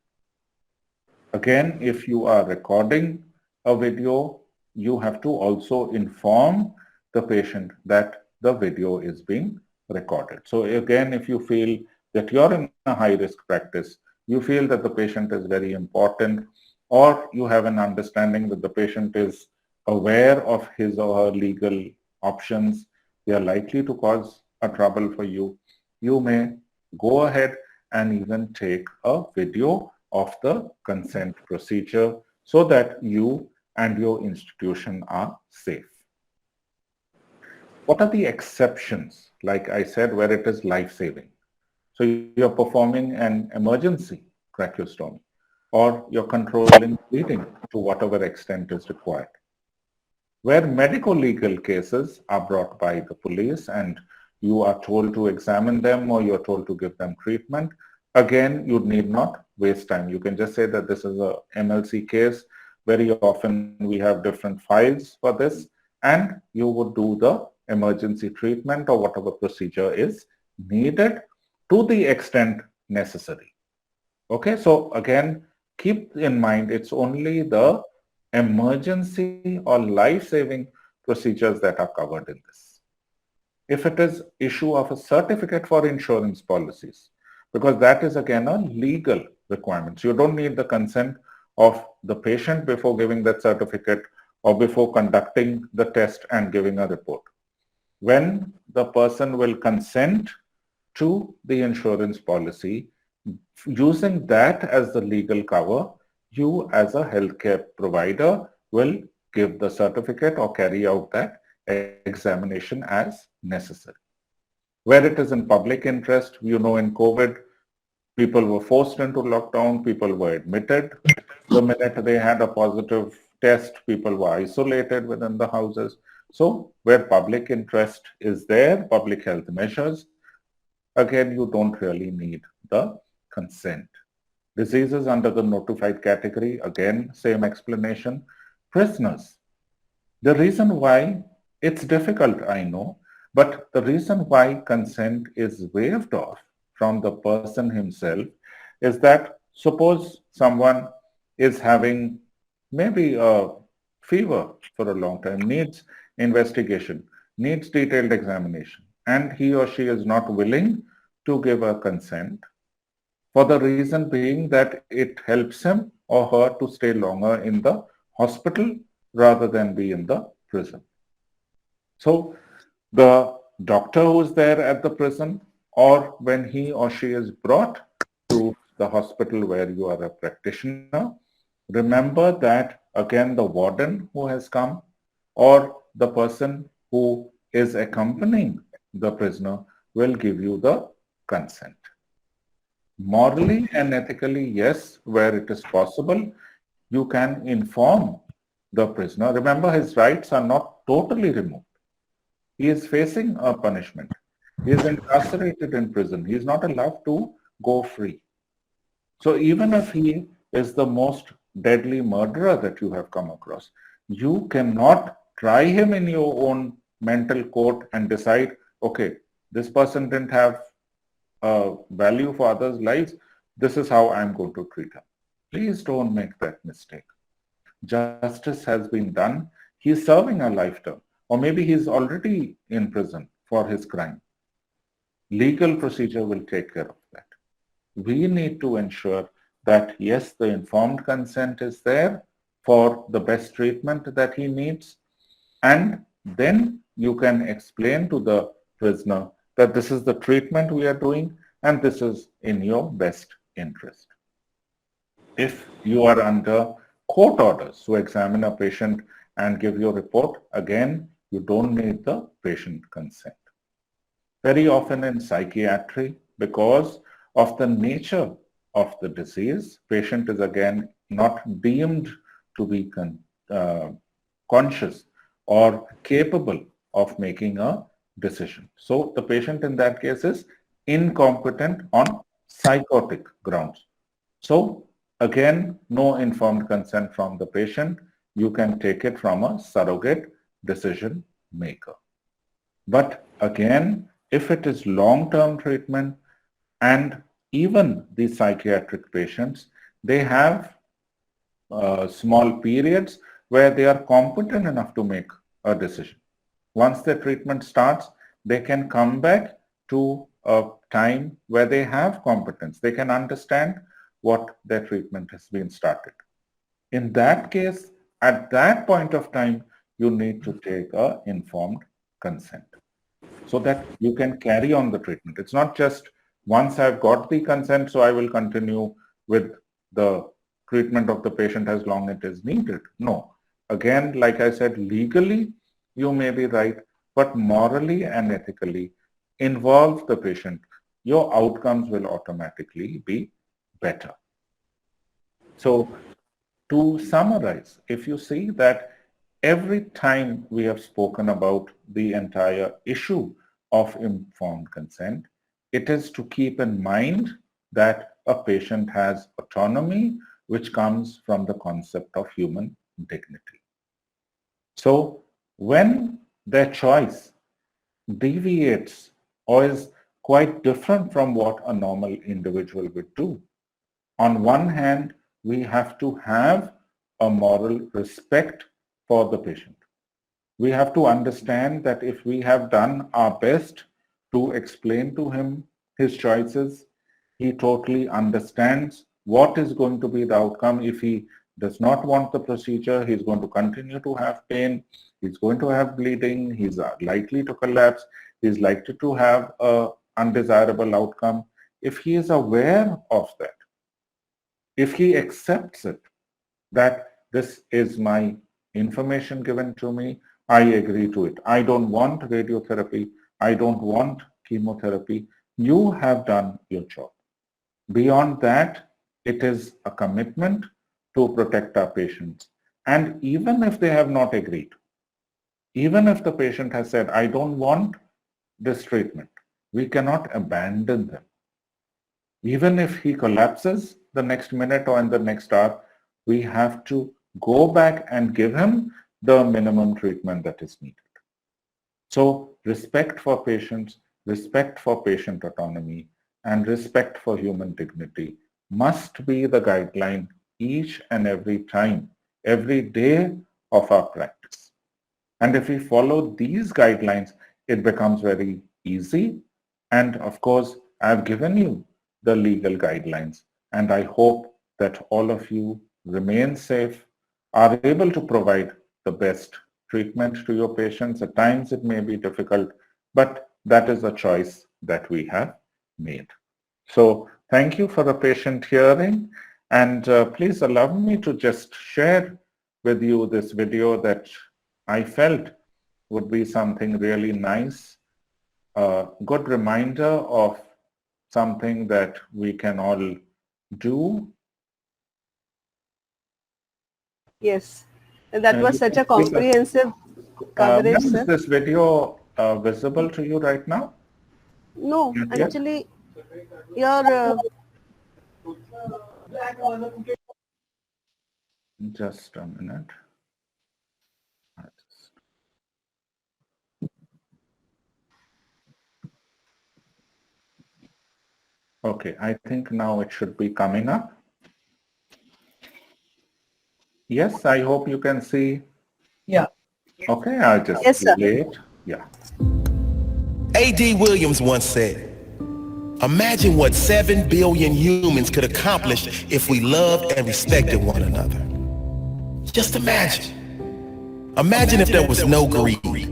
Again, if you are recording a video, you have to also inform the patient that the video is being recorded. So again, if you feel that you're in a high risk practice, you feel that the patient is very important, or you have an understanding that the patient is aware of his or her legal options, they are likely to cause a trouble for you, you may go ahead and even take a video of the consent procedure so that you and your institution are safe. What are the exceptions, like I said, where it is life-saving? So you're performing an emergency tracheostomy, or you're controlling bleeding to whatever extent is required. Where medical legal cases are brought by the police and you are told to examine them or you're told to give them treatment, again, you need not waste time. You can just say that this is a MLC case. Very often we have different files for this, and you would do the emergency treatment or whatever procedure is needed to the extent necessary. Okay, so again, keep in mind it's only the emergency or life-saving procedures that are covered in this. If it is issue of a certificate for insurance policies, because that is again a legal requirement. So you don't need the consent of the patient before giving that certificate or before conducting the test and giving a report. When the person will consent to the insurance policy, using that as the legal cover, you as a healthcare provider will give the certificate or carry out that examination as necessary. Where it is in public interest, you know, in COVID, people were forced into lockdown, people were admitted. The minute they had a positive test, people were isolated within the houses. So where public interest is there, public health measures, again, you don't really need the consent. Diseases under the notified category, again, same explanation. Prisoners. The reason why it's difficult, I know, but the reason why consent is waived off from the person himself is that suppose someone is having maybe a fever for a long time, needs investigation, needs detailed examination, and he or she is not willing to give a consent for the reason being that it helps him or her to stay longer in the hospital rather than be in the prison. So the doctor who is there at the prison, or when he or she is brought to the hospital where you are a practitioner, remember that again the warden who has come or the person who is accompanying the prisoner will give you the consent. Morally and ethically, yes, where it is possible, you can inform the prisoner. Remember, his rights are not totally removed. He is facing a punishment. He is incarcerated in prison. He is not allowed to go free. So even if he is the most deadly murderer that you have come across, you cannot try him in your own mental court and decide, okay, this person didn't have value for others' lives, this is how I'm going to treat him. Please don't make that mistake. Justice has been done. He's serving a life term, or maybe he's already in prison for his crime. Legal procedure will take care of that. We need to ensure that yes, the informed consent is there for the best treatment that he needs, and then you can explain to the prisoner that this is the treatment we are doing and this is in your best interest. If you are under court orders to examine a patient and give your report, again, you don't need the patient consent. Very often in psychiatry, because of the nature of the disease, patient is again not deemed to be conscious or capable of making a decision. So the patient in that case is incompetent on psychotic grounds. So again, no informed consent from the patient. You can take it from a surrogate decision maker. But again, if it is long-term treatment, and even these psychiatric patients, they have small periods where they are competent enough to make a decision. Once their treatment starts, they can come back to a time where they have competence. They can understand what their treatment has been started. In that case, at that point of time, you need to take an informed consent so that you can carry on the treatment. It's not just once I've got the consent, so I will continue with the treatment of the patient as long as it is needed. No. Again, like I said, legally, you may be right, but morally and ethically, involve the patient. Your outcomes will automatically be better. So to summarize, if you see that every time we have spoken about the entire issue of informed consent, it is to keep in mind that a patient has autonomy, which comes from the concept of human dignity. So when their choice deviates or is quite different from what a normal individual would do, on one hand, we have to have a moral respect for the patient. We have to understand that if we have done our best to explain to him his choices, he totally understands what is going to be the outcome. If he does not want the procedure, he's going to continue to have pain, he's going to have bleeding, he's likely to collapse, he's likely to have an undesirable outcome. If he is aware of that, if he accepts it, that this is my information given to me, I agree to it. I don't want radiotherapy. I don't want chemotherapy. You have done your job. Beyond that, it is a commitment to protect our patients. And even if they have not agreed, even if the patient has said, I don't want this treatment, we cannot abandon them. Even if he collapses the next minute or in the next hour, we have to go back and give him the minimum treatment that is needed. So respect for patients, respect for patient autonomy, and respect for human dignity must be the guideline each and every time, every day of our practice. And if we follow these guidelines, it becomes very easy. And of course, I've given you the legal guidelines, and I hope that all of you remain safe, are able to provide the best treatment to your patients. At times it may be difficult, but that is a choice that we have made. So thank you for the patient hearing, and please allow me to just share with you this video that I felt would be something really nice, a good reminder of something that we can all do. Yes, and that was such a comprehensive coverage, Is sir. this video visible to you right now? No, Not yet? actually, your Just a minute. Okay, I think now it should be coming up. Yes, I hope you can see. Yeah. Okay, I'll just Yes, sir. play it. Yeah. A.D. Williams once said, imagine what 7 billion humans could accomplish if we loved and respected one another. Just imagine. Imagine if there was no greed.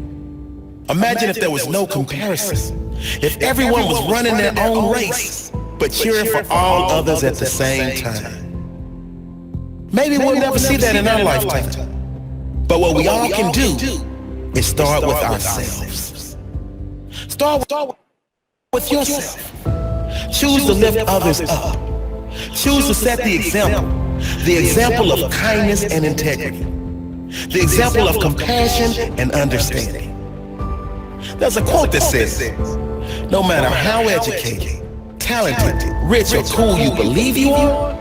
Imagine if there was no comparison. If everyone was running their own race, but cheering for all others at the same time. Maybe we'll never see that in our lifetime. But what we all can do is start with ourselves. Start with yourself. Choose to lift others up. Choose to set the example of kindness and integrity, the example of compassion and understanding. There's a quote that says, no matter how educated, talented, rich, or cool you believe you are,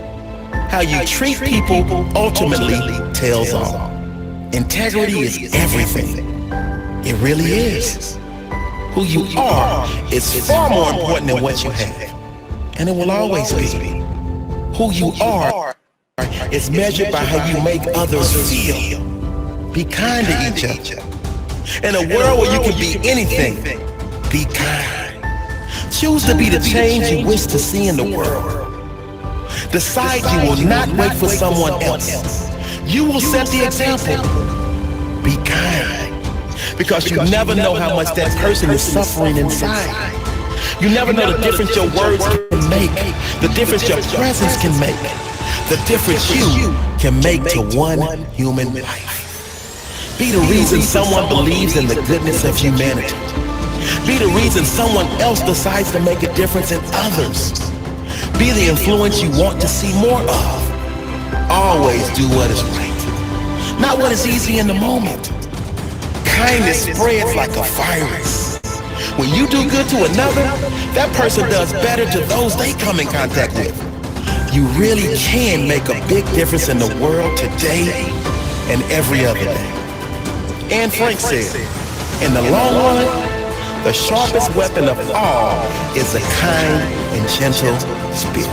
how you treat people ultimately tells all. Integrity is everything. It really is. Who you are is far more important than what you have. And it will always be. Who you are is measured by how you make others feel. Be kind to each other. In a world where you can be anything Be kind. Choose to be the change you wish to see in the world. Decide you will not wait for someone else. You will set the example. Be kind. Because you never know how much that person is suffering inside. You never know the difference your words can make, the difference your presence can make, the difference you can make to one human life. Be the reason someone believes in the goodness of humanity. Be the reason someone else decides to make a difference in others. Be the influence you want to see more of. Always do what is right, not what is easy in the moment. Kindness spreads like a virus. When you do good to another, that person does better to those they come in contact with. You really can make a big difference in the world today and every other day. Anne Frank said, in the long run, the sharpest weapon of all is a kind and gentle spirit.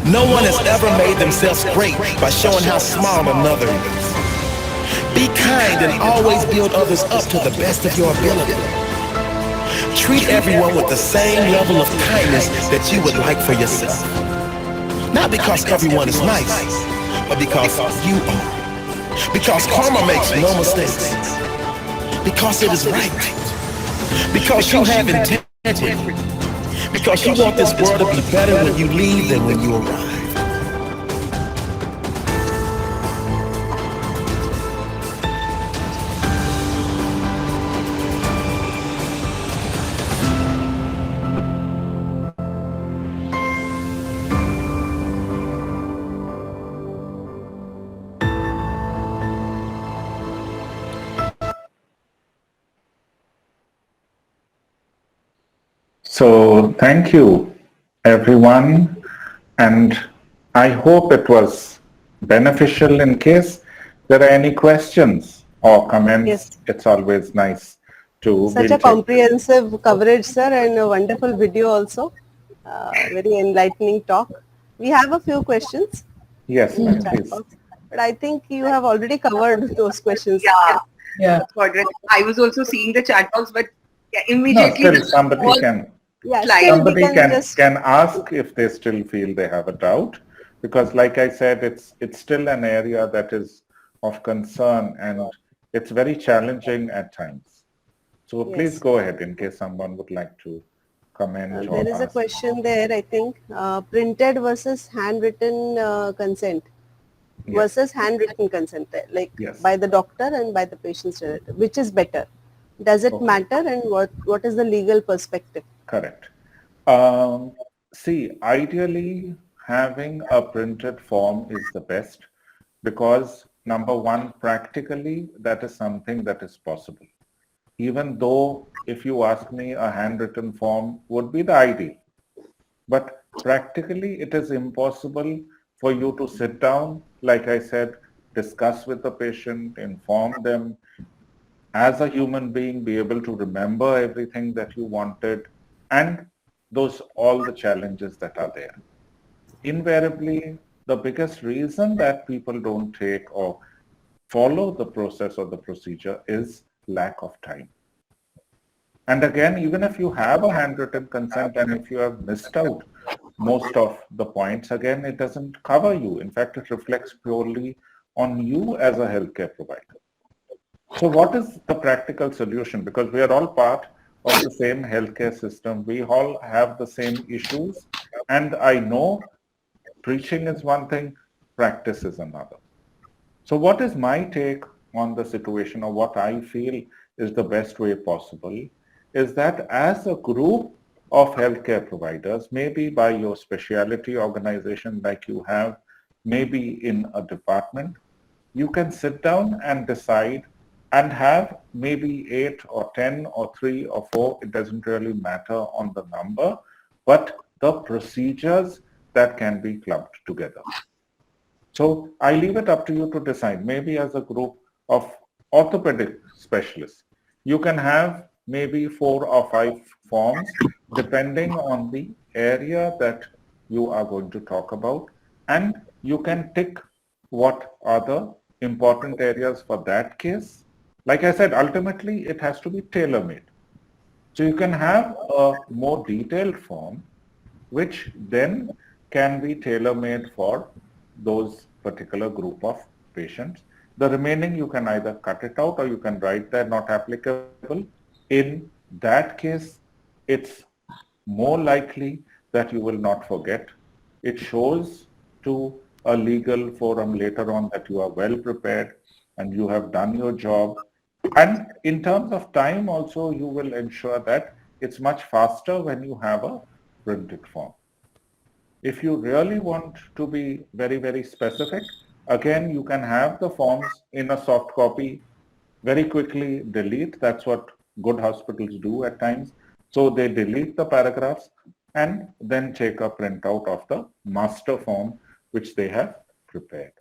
No one has ever made themselves great by showing how small another is. Be kind and always build others up to the best of your ability. Treat everyone with the same level of kindness that you would like for yourself. Not because everyone is nice, but because you are. Because karma makes no mistakes. Because it is right. Because you have integrity. Because you want this world to be better when you leave than when you arrive. So thank you, everyone, and I hope it was beneficial. In case there are any questions or comments, Yes. it's always nice to Such a comprehensive coverage, sir, and a wonderful video also. Very enlightening talk. We have a few questions Yes, in the ma'am, chat please. box, but I think you have already covered those questions. Yeah. I was also seeing the chat box, but yeah, No, immediately still somebody can Yeah, slide. still we somebody can just can ask if they still feel they have a doubt, because like I said, it's still an area that is of concern and it's very challenging at times. So please yes. go ahead in case someone would like to comment or There is a ask. question there, I think, printed versus handwritten consent Yes, versus handwritten consent, like yes. by the doctor and by the patient's relative. Which is better? Does it Okay. matter, and what is the legal perspective? Correct. See, ideally, having a printed form is the best because, number one, practically, that is something that is possible. Even though, if you ask me, a handwritten form would be the ideal. But practically, it is impossible for you to sit down, like I said, discuss with the patient, inform them, as a human being, be able to remember everything that you wanted, and those all the challenges that are there. Invariably, the biggest reason that people don't take or follow the process or the procedure is lack of time. And again, even if you have a handwritten consent and if you have missed out most of the points, again, it doesn't cover you. In fact, it reflects purely on you as a healthcare provider. So what is the practical solution? Because we are all part of the same healthcare system. We all have the same issues. And I know preaching is one thing, practice is another. So what is my take on the situation, or what I feel is the best way possible, is that as a group of healthcare providers, maybe by your specialty organization like you have, maybe in a department, you can sit down and decide and have maybe 8 or 10 or 3 or 4, it doesn't really matter on the number, but the procedures that can be clubbed together. So I leave it up to you to decide. Maybe as a group of orthopedic specialists, you can have maybe 4 or 5 forms depending on the area that you are going to talk about, and you can tick what are the important areas for that case. Like I said, ultimately it has to be tailor-made. So you can have a more detailed form, which then can be tailor-made for those particular group of patients. The remaining you can either cut it out or you can write that not applicable. In that case, it's more likely that you will not forget. It shows to a legal forum later on that you are well prepared and you have done your job. And in terms of time also, you will ensure that it's much faster when you have a printed form. If you really want to be very, very specific, again, you can have the forms in a soft copy, very quickly delete. That's what good hospitals do at times. So they delete the paragraphs and then take a printout of the master form which they have prepared.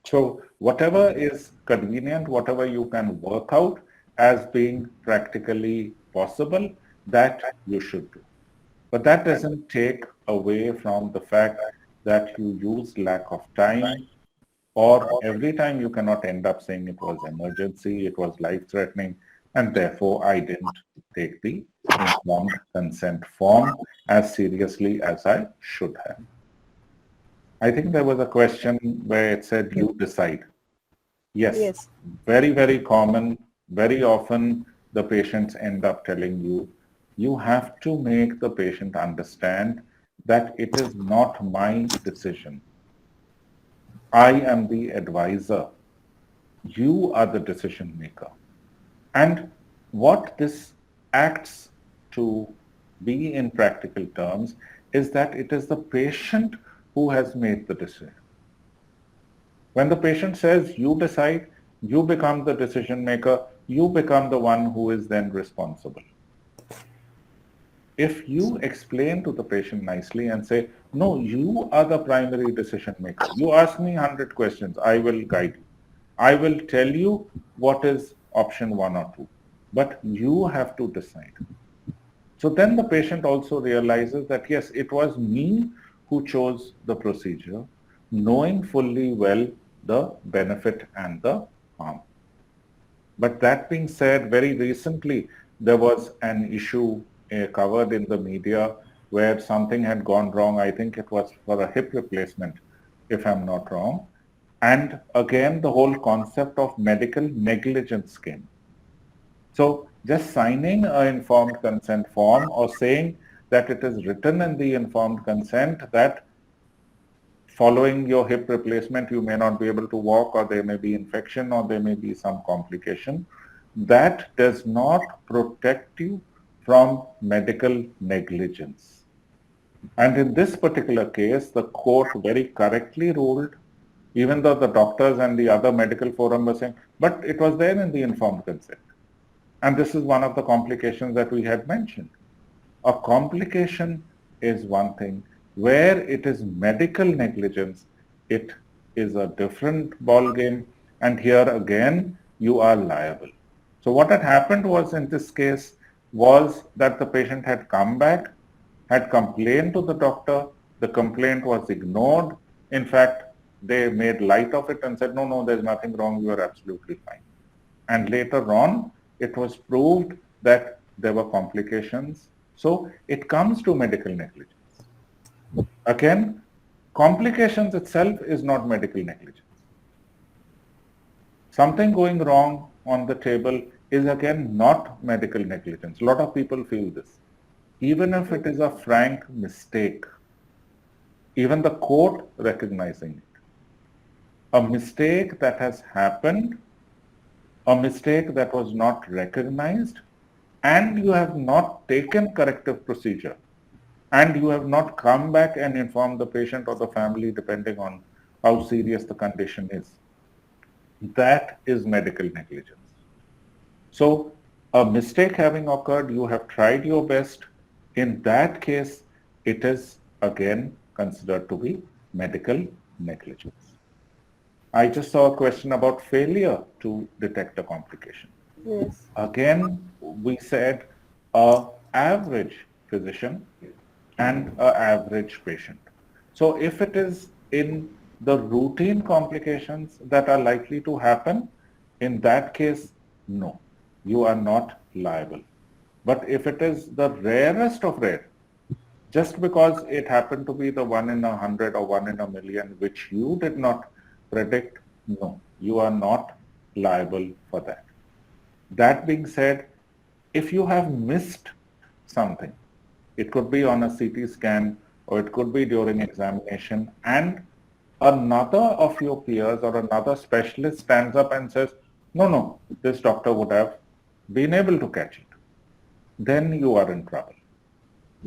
So whatever is convenient, whatever you can work out as being practically possible, that you should do. But that doesn't take away from the fact that you use lack of time, or every time you cannot end up saying it was emergency, it was life-threatening, and therefore I didn't take the informed consent form as seriously as I should have. I think there was a question where it said you decide. Yes, Yes. very, very common. Very often the patients end up telling you, you have to make the patient understand that it is not my decision. I am the advisor. You are the decision maker. And what this acts to be in practical terms is that it is the patient who has made the decision. When the patient says, you decide, you become the decision maker, you become the one who is then responsible. If you explain to the patient nicely and say, no, you are the primary decision maker. You ask me 100 questions, I will guide you. I will tell you what is option 1 or 2, but you have to decide. So then the patient also realizes that, yes, it was me who chose the procedure, knowing fully well the benefit and the harm. But that being said, very recently, there was an issue covered in the media where something had gone wrong. I think it was for a hip replacement, if I'm not wrong. And again, the whole concept of medical negligence came. So just signing an informed consent form or saying that it is written in the informed consent that following your hip replacement, you may not be able to walk, or there may be infection, or there may be some complication. That does not protect you from medical negligence. And in this particular case, the court very correctly ruled, even though the doctors and the other medical forum were saying, but it was there in the informed consent. And this is one of the complications that we had mentioned. A complication is one thing. Where it is medical negligence, it is a different ballgame. And here again, you are liable. So what had happened was in this case was that the patient had come back, had complained to the doctor. The complaint was ignored. In fact, they made light of it and said, no, no, there's nothing wrong. You are absolutely fine. And later on, it was proved that there were complications. So it comes to medical negligence. Again, complications itself is not medical negligence. Something going wrong on the table is again not medical negligence. A lot of people feel this. Even if it is a frank mistake, even the court recognizing it, a mistake that has happened, a mistake that was not recognized, and you have not taken corrective procedure, and you have not come back and informed the patient or the family, depending on how serious the condition is. That is medical negligence. So a mistake having occurred, you have tried your best. In that case, it is again considered to be medical negligence. I just saw a question about failure to detect a complication. Yes. Again, we said an average physician and an average patient. So if it is in the routine complications that are likely to happen, in that case, no, you are not liable. But if it is the rarest of rare, just because it happened to be the 1 in 100 or 1 in a million, which you did not predict, no, you are not liable for that. That being said, if you have missed something, it could be on a CT scan or it could be during examination, and another of your peers or another specialist stands up and says, no, no, this doctor would have been able to catch it, then you are in trouble.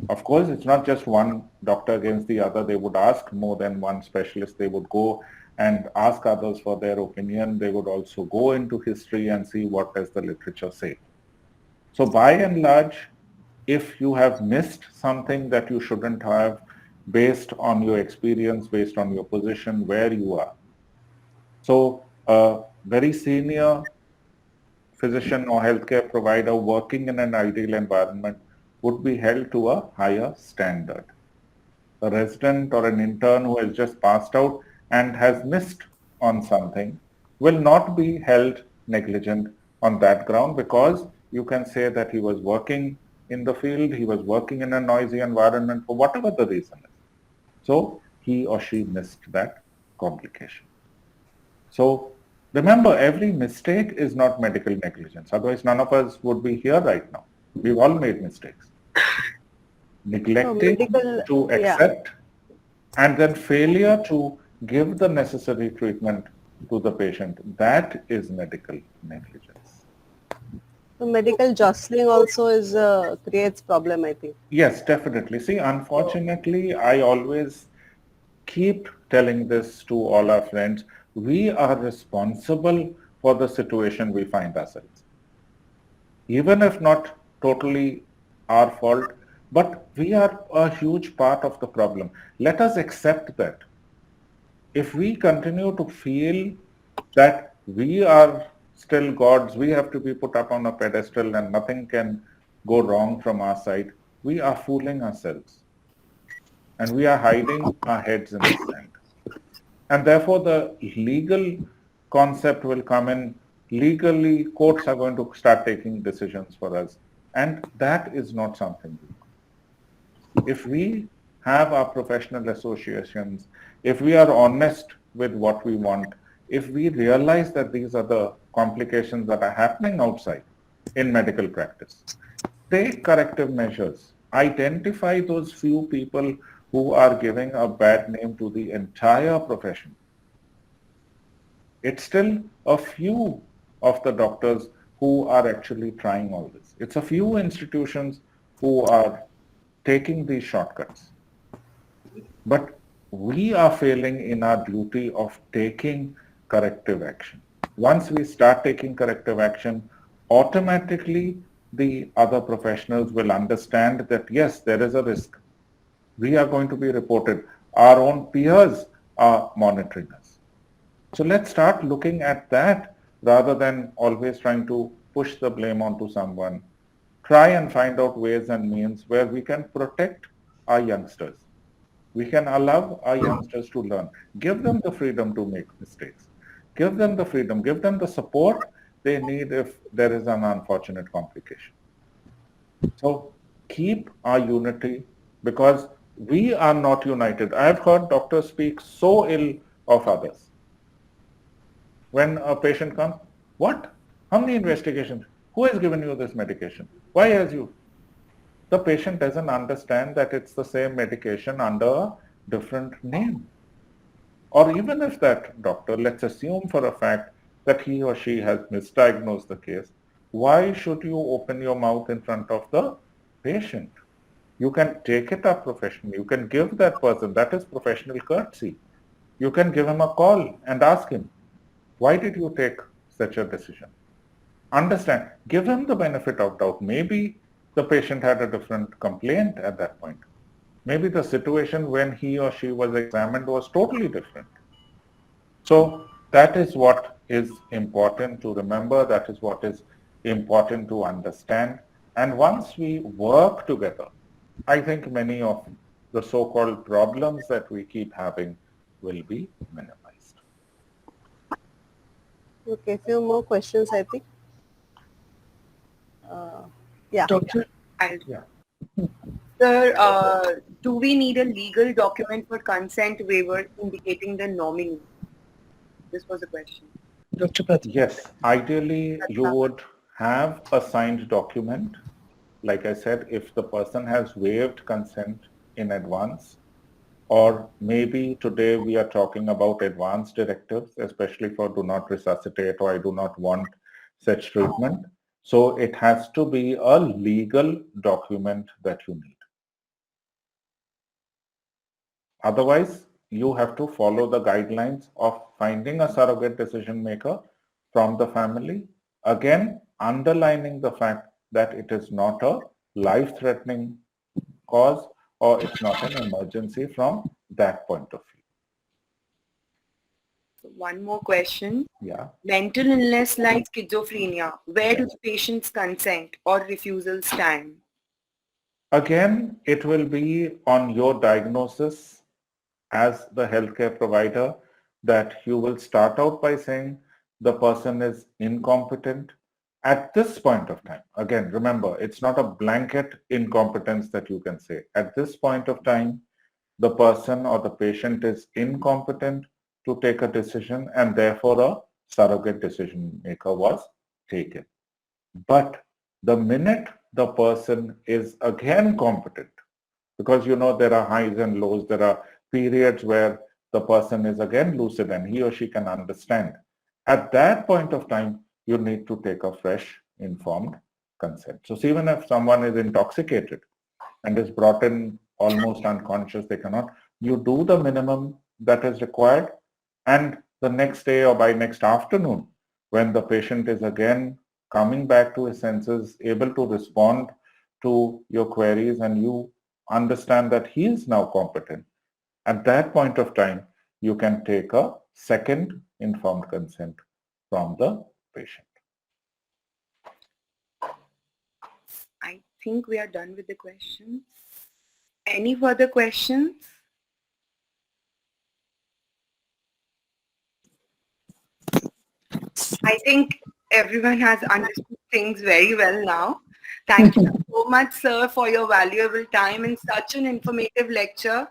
Of course, it's not just one doctor against the other. They would ask more than one specialist. They would go and ask others for their opinion. They would also go into history and see what does the literature say. So by and large, if you have missed something that you shouldn't have based on your experience, based on your position, where you are. So a very senior physician or healthcare provider working in an ideal environment would be held to a higher standard. A resident or an intern who has just passed out and has missed on something will not be held negligent on that ground, because you can say that he was working in the field, he was working in a noisy environment for whatever the reason is. So he or she missed that complication. So remember, every mistake is not medical negligence. Otherwise, none of us would be here right now. We've all made mistakes. Neglecting to accept and then failure to give the necessary treatment to the patient, that is medical negligence. So medical jostling also is creates problem, I think. Yes, definitely. See, unfortunately, I always keep telling this to all our friends. We are responsible for the situation we find ourselves. Even if not totally our fault, but we are a huge part of the problem. Let us accept that. If we continue to feel that we are still gods, we have to be put up on a pedestal and nothing can go wrong from our side, we are fooling ourselves. And we are hiding our heads in the sand. And therefore the legal concept will come in. Legally, courts are going to start taking decisions for us. And that is not something we want. If we have our professional associations, if we are honest with what we want, if we realize that these are the complications that are happening outside in medical practice, take corrective measures. Identify those few people who are giving a bad name to the entire profession. It's still a few of the doctors who are actually trying all this. It's a few institutions who are taking these shortcuts. But we are failing in our duty of taking corrective action. Once we start taking corrective action, automatically the other professionals will understand that yes, there is a risk. We are going to be reported. Our own peers are monitoring us. So let's start looking at that rather than always trying to push the blame onto someone. Try and find out ways and means where we can protect our youngsters. We can allow our youngsters to learn. Give them the freedom to make mistakes. Give them the freedom. Give them the support they need if there is an unfortunate complication. So keep our unity, because we are not united. I have heard doctors speak so ill of others. When a patient comes, what? How many investigations? Who has given you this medication? Why has you? The patient doesn't understand that it's the same medication under a different name. Or even if that doctor, let's assume for a fact that he or she has misdiagnosed the case, why should you open your mouth in front of the patient? You can take it up professionally. You can give that person, that is professional courtesy. You can give him a call and ask him, why did you take such a decision? Understand, give him the benefit of doubt. Maybe the patient had a different complaint at that point. Maybe the situation when he or she was examined was totally different. So that is what is important to remember. That is what is important to understand. And once we work together, I think many of the so-called problems that we keep having will be minimized. Okay, few more questions, I think. Yeah. Doctor, Yeah. sir, do we need a legal document for consent waiver indicating the nominee? This was the question. Dr. Pati. Yes, ideally you would have a signed document. Like I said, if the person has waived consent in advance, or maybe today we are talking about advanced directives, especially for do not resuscitate or I do not want such treatment. So it has to be a legal document that you need. Otherwise, you have to follow the guidelines of finding a surrogate decision maker from the family. Again, underlining the fact that it is not a life-threatening cause or it's not an emergency from that point of view. One more question. Yeah. Mental illness like schizophrenia, where do Yes. the patients consent or refusal stand? Again, it will be on your diagnosis as the healthcare provider that you will start out by saying the person is incompetent at this point of time. Again, remember, it's not a blanket incompetence that you can say. At this point of time, the person or the patient is incompetent to take a decision and therefore a surrogate decision maker was taken. But the minute the person is again competent, because there are highs and lows, there are periods where the person is again lucid and he or she can understand. At that point of time, you need to take a fresh informed consent. So even if someone is intoxicated and is brought in almost unconscious, they cannot, you do the minimum that is required, and the next day or by next afternoon, when the patient is again coming back to his senses, able to respond to your queries, and you understand that he is now competent, at that point of time, you can take a second informed consent from the patient. I think we are done with the questions. Any further questions? I think everyone has understood things very well now. Thank you so much, sir, for your valuable time in such an informative lecture.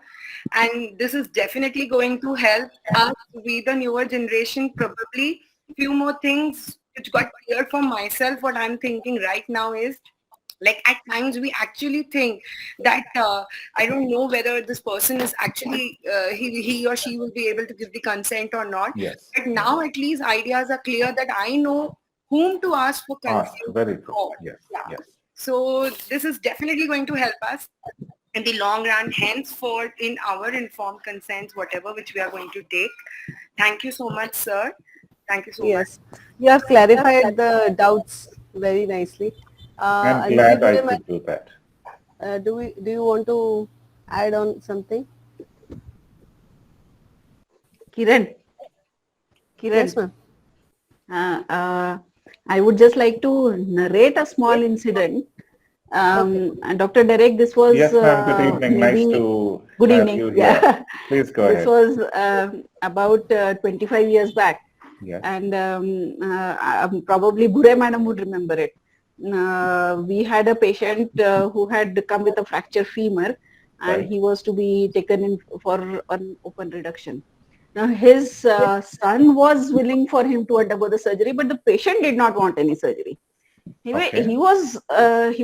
And this is definitely going to help us, we the newer generation, probably few more things which got clear for myself. What I'm thinking right now is, like, at times we actually think that I don't know whether this person is actually he or she will be able to give the consent or not. Yes. But now at least ideas are clear that I know whom to ask for consent Very true. for. Yes. Yeah. Yes. So this is definitely going to help us in the long run, henceforth in our informed consents, whatever which we are going to take. Thank you so much, sir. Thank you so much. Yes. You have clarified the doubts very nicely. I'm Anjali glad I Bhure, could do that. do you want to add on something? Kiran. Yes, ma'am. I would just like to narrate a small incident. And Dr. Derek, this was Yes, ma'am. Good evening. Nice maybe to good have evening. you here. Yeah, Please go this ahead. was about 25 years back, Yes. and probably Bhure madam would remember it. We had a patient who had come with a fracture femur, and Right. he was to be taken in for an open reduction. Now his son was willing for him to undergo the surgery, but the patient did not want any surgery. Okay. He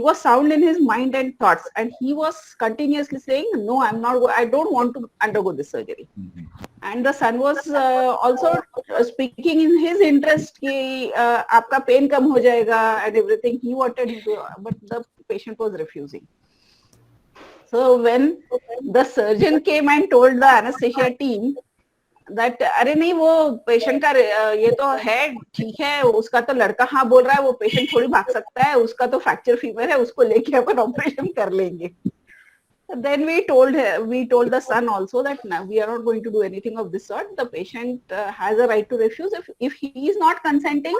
was sound in his mind and thoughts, and he was continuously saying, "No, I don't want to undergo this surgery." Mhm. And the son was also speaking in his interest कि आपका pain कम हो जाएगा and everything. He wanted him to, but the patient was refusing. So when the surgeon came and told the anesthesia team that अरे नहीं वो patient का ये तो है ठीक है, उसका तो लड़का हाँ बोल रहा है, वो पेशेंट थोड़ी भाग सकता है, उसका तो फ्रैक्चर फीवर है, उसको लेके अपन ऑपरेशन कर लेंगे. Then we told the son also that no, we are not going to do anything of this sort. The patient has a right to refuse. If he is not consenting,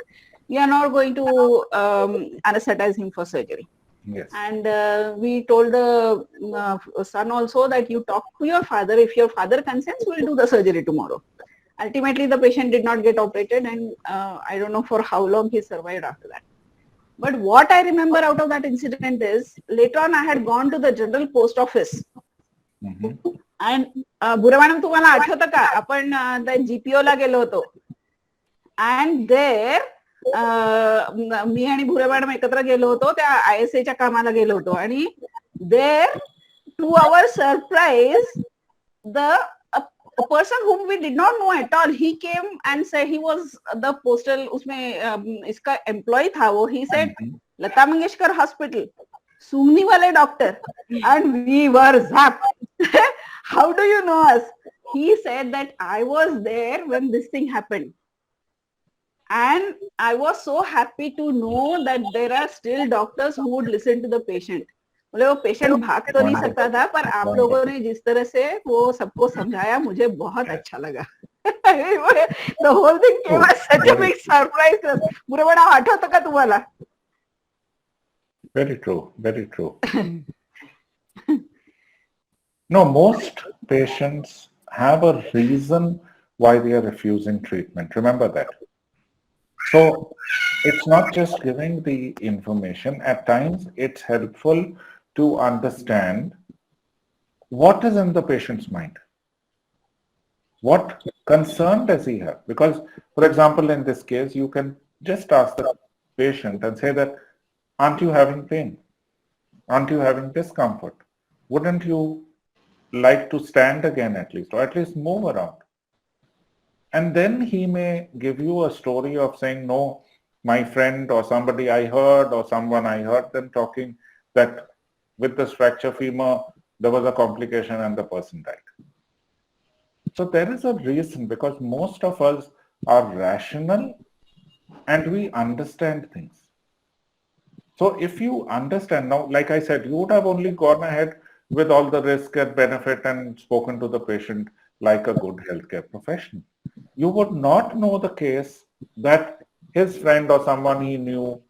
we are not going to anesthetize him for surgery. Yes. And we told the son also that you talk to your father. If your father consents, we'll do the surgery tomorrow. Ultimately, the patient did not get operated, and I don't know for how long he survived after that. But what I remember out of that incident is later on I had gone to the general post office. And भुरे madam तुम्हाला आठवतं का आपण त्या GPO ला गेलो होतो and there मी आणि भुरे मॅडम एकत्र गेलो होतो त्या ISA च्या कामाला गेलो होतो आणि there to our surprise the a person whom we did not know at all, he came and said he was the postal उसमें इसका employee था वो, he said Lata Mangeshkar hospital सूंघनी वाले doctor and we were zapped. How do you know us? He said that I was there when this thing happened and I was so happy to know that there are still doctors who would listen to the patient. बोले वो patient भाग तो नहीं सकता था पर आप लोगों ने जिस तरह से वो सबको समझाया मुझे बहुत अच्छा लगा. The whole thing came as such a big surprise to us. बुरे बड़ा आठवतं का तुम्हाला? Very true, very true. No, most patients have a reason why they are refusing treatment. Remember that. So it's not just giving the information. At times it's helpful to understand what is in the patient's mind. What concern does he have? Because, for example, in this case, you can just ask the patient and say that, aren't you having pain? Aren't you having discomfort? Wouldn't you like to stand again at least, or at least move around? And then he may give you a story of saying, no, my friend or somebody I heard or someone I heard them talking that with this fracture femur, there was a complication and the person died. So there is a reason, because most of us are rational and we understand things. So if you understand now, like I said, you would have only gone ahead with all the risk and benefit and spoken to the patient like a good healthcare professional. You would not know the case that his friend or someone he knew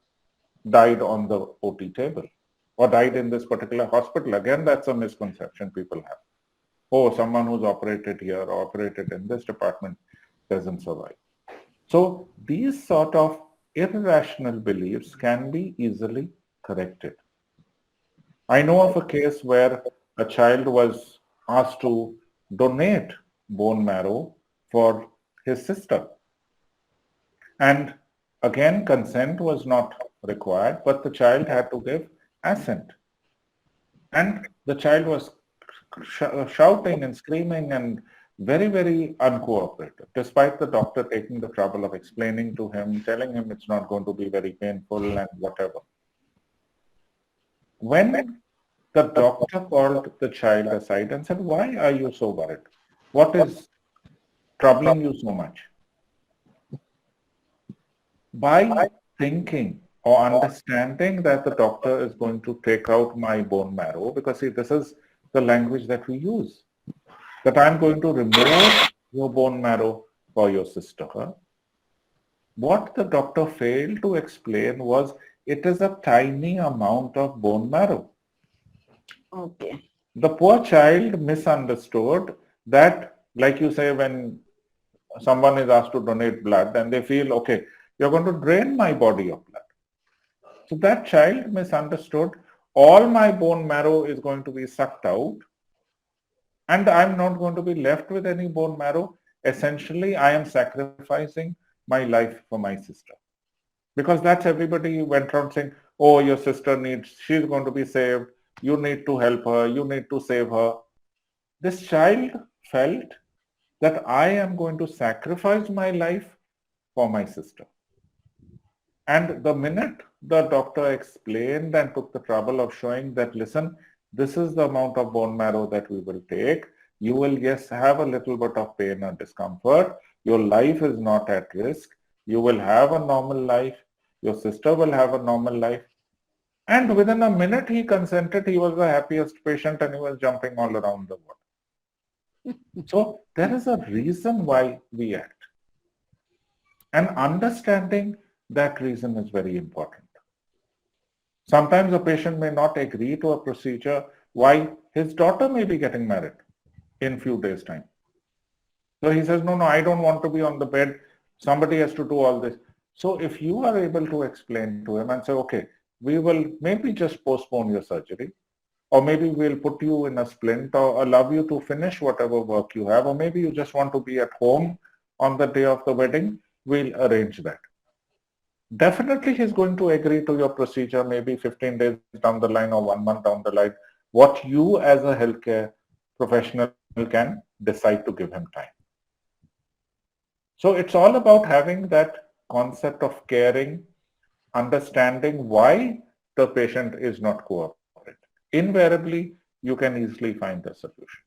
died on the OT table or died in this particular hospital. Again, that's a misconception people have. Oh, someone who's operated here or operated in this department doesn't survive. So these sort of irrational beliefs can be easily corrected. I know of a case where a child was asked to donate bone marrow for his sister. And again, consent was not required, but the child had to give assent. And the child was shouting and screaming and very, very uncooperative, despite the doctor taking the trouble of explaining to him, telling him it's not going to be very painful and whatever. When the doctor called the child aside and said, why are you so worried? What is troubling you so much? By thinking or understanding that the doctor is going to take out my bone marrow, because see, this is the language that we use, that I'm going to remove your bone marrow for your sister. What the doctor failed to explain was it is a tiny amount of bone marrow. Okay. The poor child misunderstood that, like you say, when someone is asked to donate blood and they feel, okay, you're going to drain my body of blood. So that child misunderstood all my bone marrow is going to be sucked out and I'm not going to be left with any bone marrow. Essentially, I am sacrificing my life for my sister. Because that's everybody went around saying, oh, your sister needs, she's going to be saved. You need to help her. You need to save her. This child felt that I am going to sacrifice my life for my sister. And the minute the doctor explained and took the trouble of showing that, listen, this is the amount of bone marrow that we will take. You will, yes, have a little bit of pain or discomfort. Your life is not at risk. You will have a normal life. Your sister will have a normal life. And within a minute he consented. He was the happiest patient and he was jumping all around the world. So there is a reason why we act. And understanding that reason is very important. Sometimes a patient may not agree to a procedure. Why? His daughter may be getting married in few days' time. So he says, no, I don't want to be on the bed. Somebody has to do all this. So if you are able to explain to him and say, okay, we will maybe just postpone your surgery, or maybe we'll put you in a splint or allow you to finish whatever work you have, or maybe you just want to be at home on the day of the wedding, we'll arrange that. Definitely he's going to agree to your procedure maybe 15 days down the line or 1 month down the line, what you as a healthcare professional can decide to give him time. So it's all about having that concept of caring, understanding why the patient is not cooperating. Invariably, you can easily find the solution.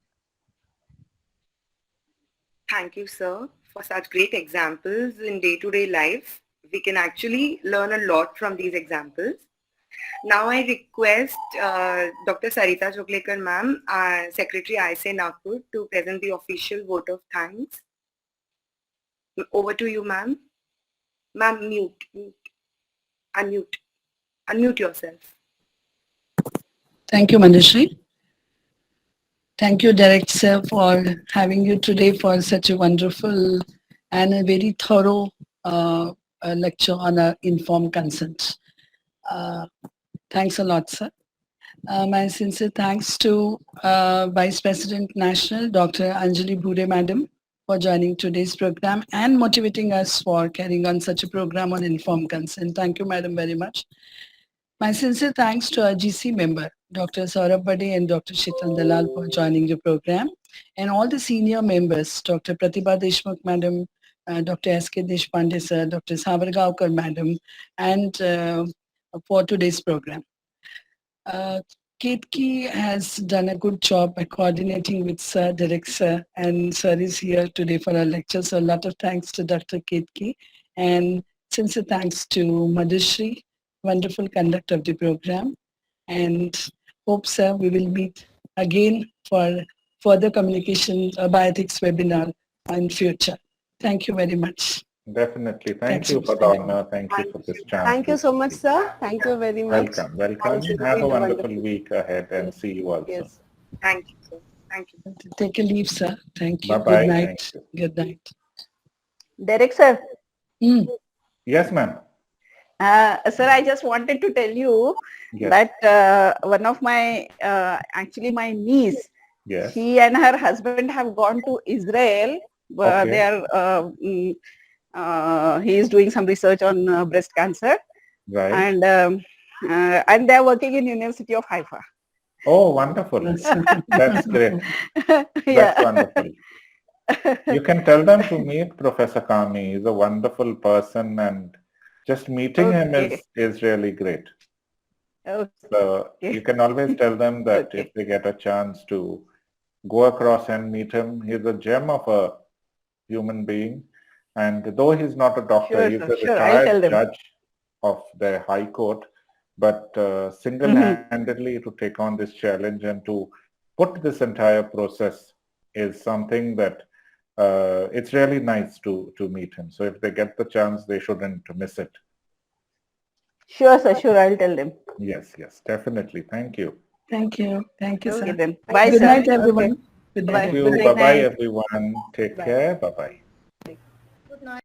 Thank you, sir, for such great examples in day-to-day life. We can actually learn a lot from these examples. Now I request Dr. Sarita Choklekar ma'am, Secretary ISA Nagpur, to present the official vote of thanks. Over to you, ma'am. Ma'am, unmute yourself. Thank you, Mangeshkar. Thank you, Director Sir, for having you today for such a wonderful and a very thorough lecture on informed consent. Thanks a lot, sir. My sincere thanks to Vice President National, Dr. Anjali Bhure Madam, for joining today's program and motivating us for carrying on such a program on informed consent. Thank you, Madam, very much. My sincere thanks to our GC member, Dr. Saurabh Bade and Dr. Sheetal Dalal for joining the program, and all the senior members, Dr. Pratibha Deshmukh Madam, Dr. S.K. Deshpande Sir, Dr. Savargaonkar Madam, and for today's program. Ketki has done a good job by coordinating with Sir, Derek Sir, and Sir is here today for our lecture. So a lot of thanks to Dr. Ketki, and sincere thanks to Madhushree, wonderful conduct of the program, and hope, sir, we will meet again for further communication bioethics webinar in future. Thank you very much. Definitely. Thank Thanks you so for the much. honor. Thank you for this chance. Thank you so much, sir. Thank you very much. Welcome, welcome. Thanks, it's Have a been wonderful wonderful. week ahead and see you also. Yes. Thank you, sir. Thank you. Take a leave, sir. Thank you. Bye-bye. Good night. Thank you. Good night. Derek sir. Yes, ma'am. Sir, I just wanted to tell you Yes. that one of my, actually my niece, Yes. she and her husband have gone to Israel. Okay. They are, he is doing some research on breast cancer, Right. and they are working in University of Haifa. Oh, wonderful. That's great. That's wonderful. You can tell them to meet Professor Kami. He's a wonderful person, and just meeting him is really great. Okay. So you can always tell them that if they get a chance to go across and meet him, he's a gem of a human being. And though he's not a doctor, he's a retired judge of the High Court, but single-handedly to take on this challenge and to put this entire process is something that it's really nice to meet him. So if they get the chance, they shouldn't miss it. Sure, sir. Sure, I'll tell them. Yes, yes, definitely. Thank you. Thank you. Thank you, Okay, sir. then. Bye, Good sir. night, everyone. Good night. Thank you. Bye-bye, everyone. Take care. Bye-bye.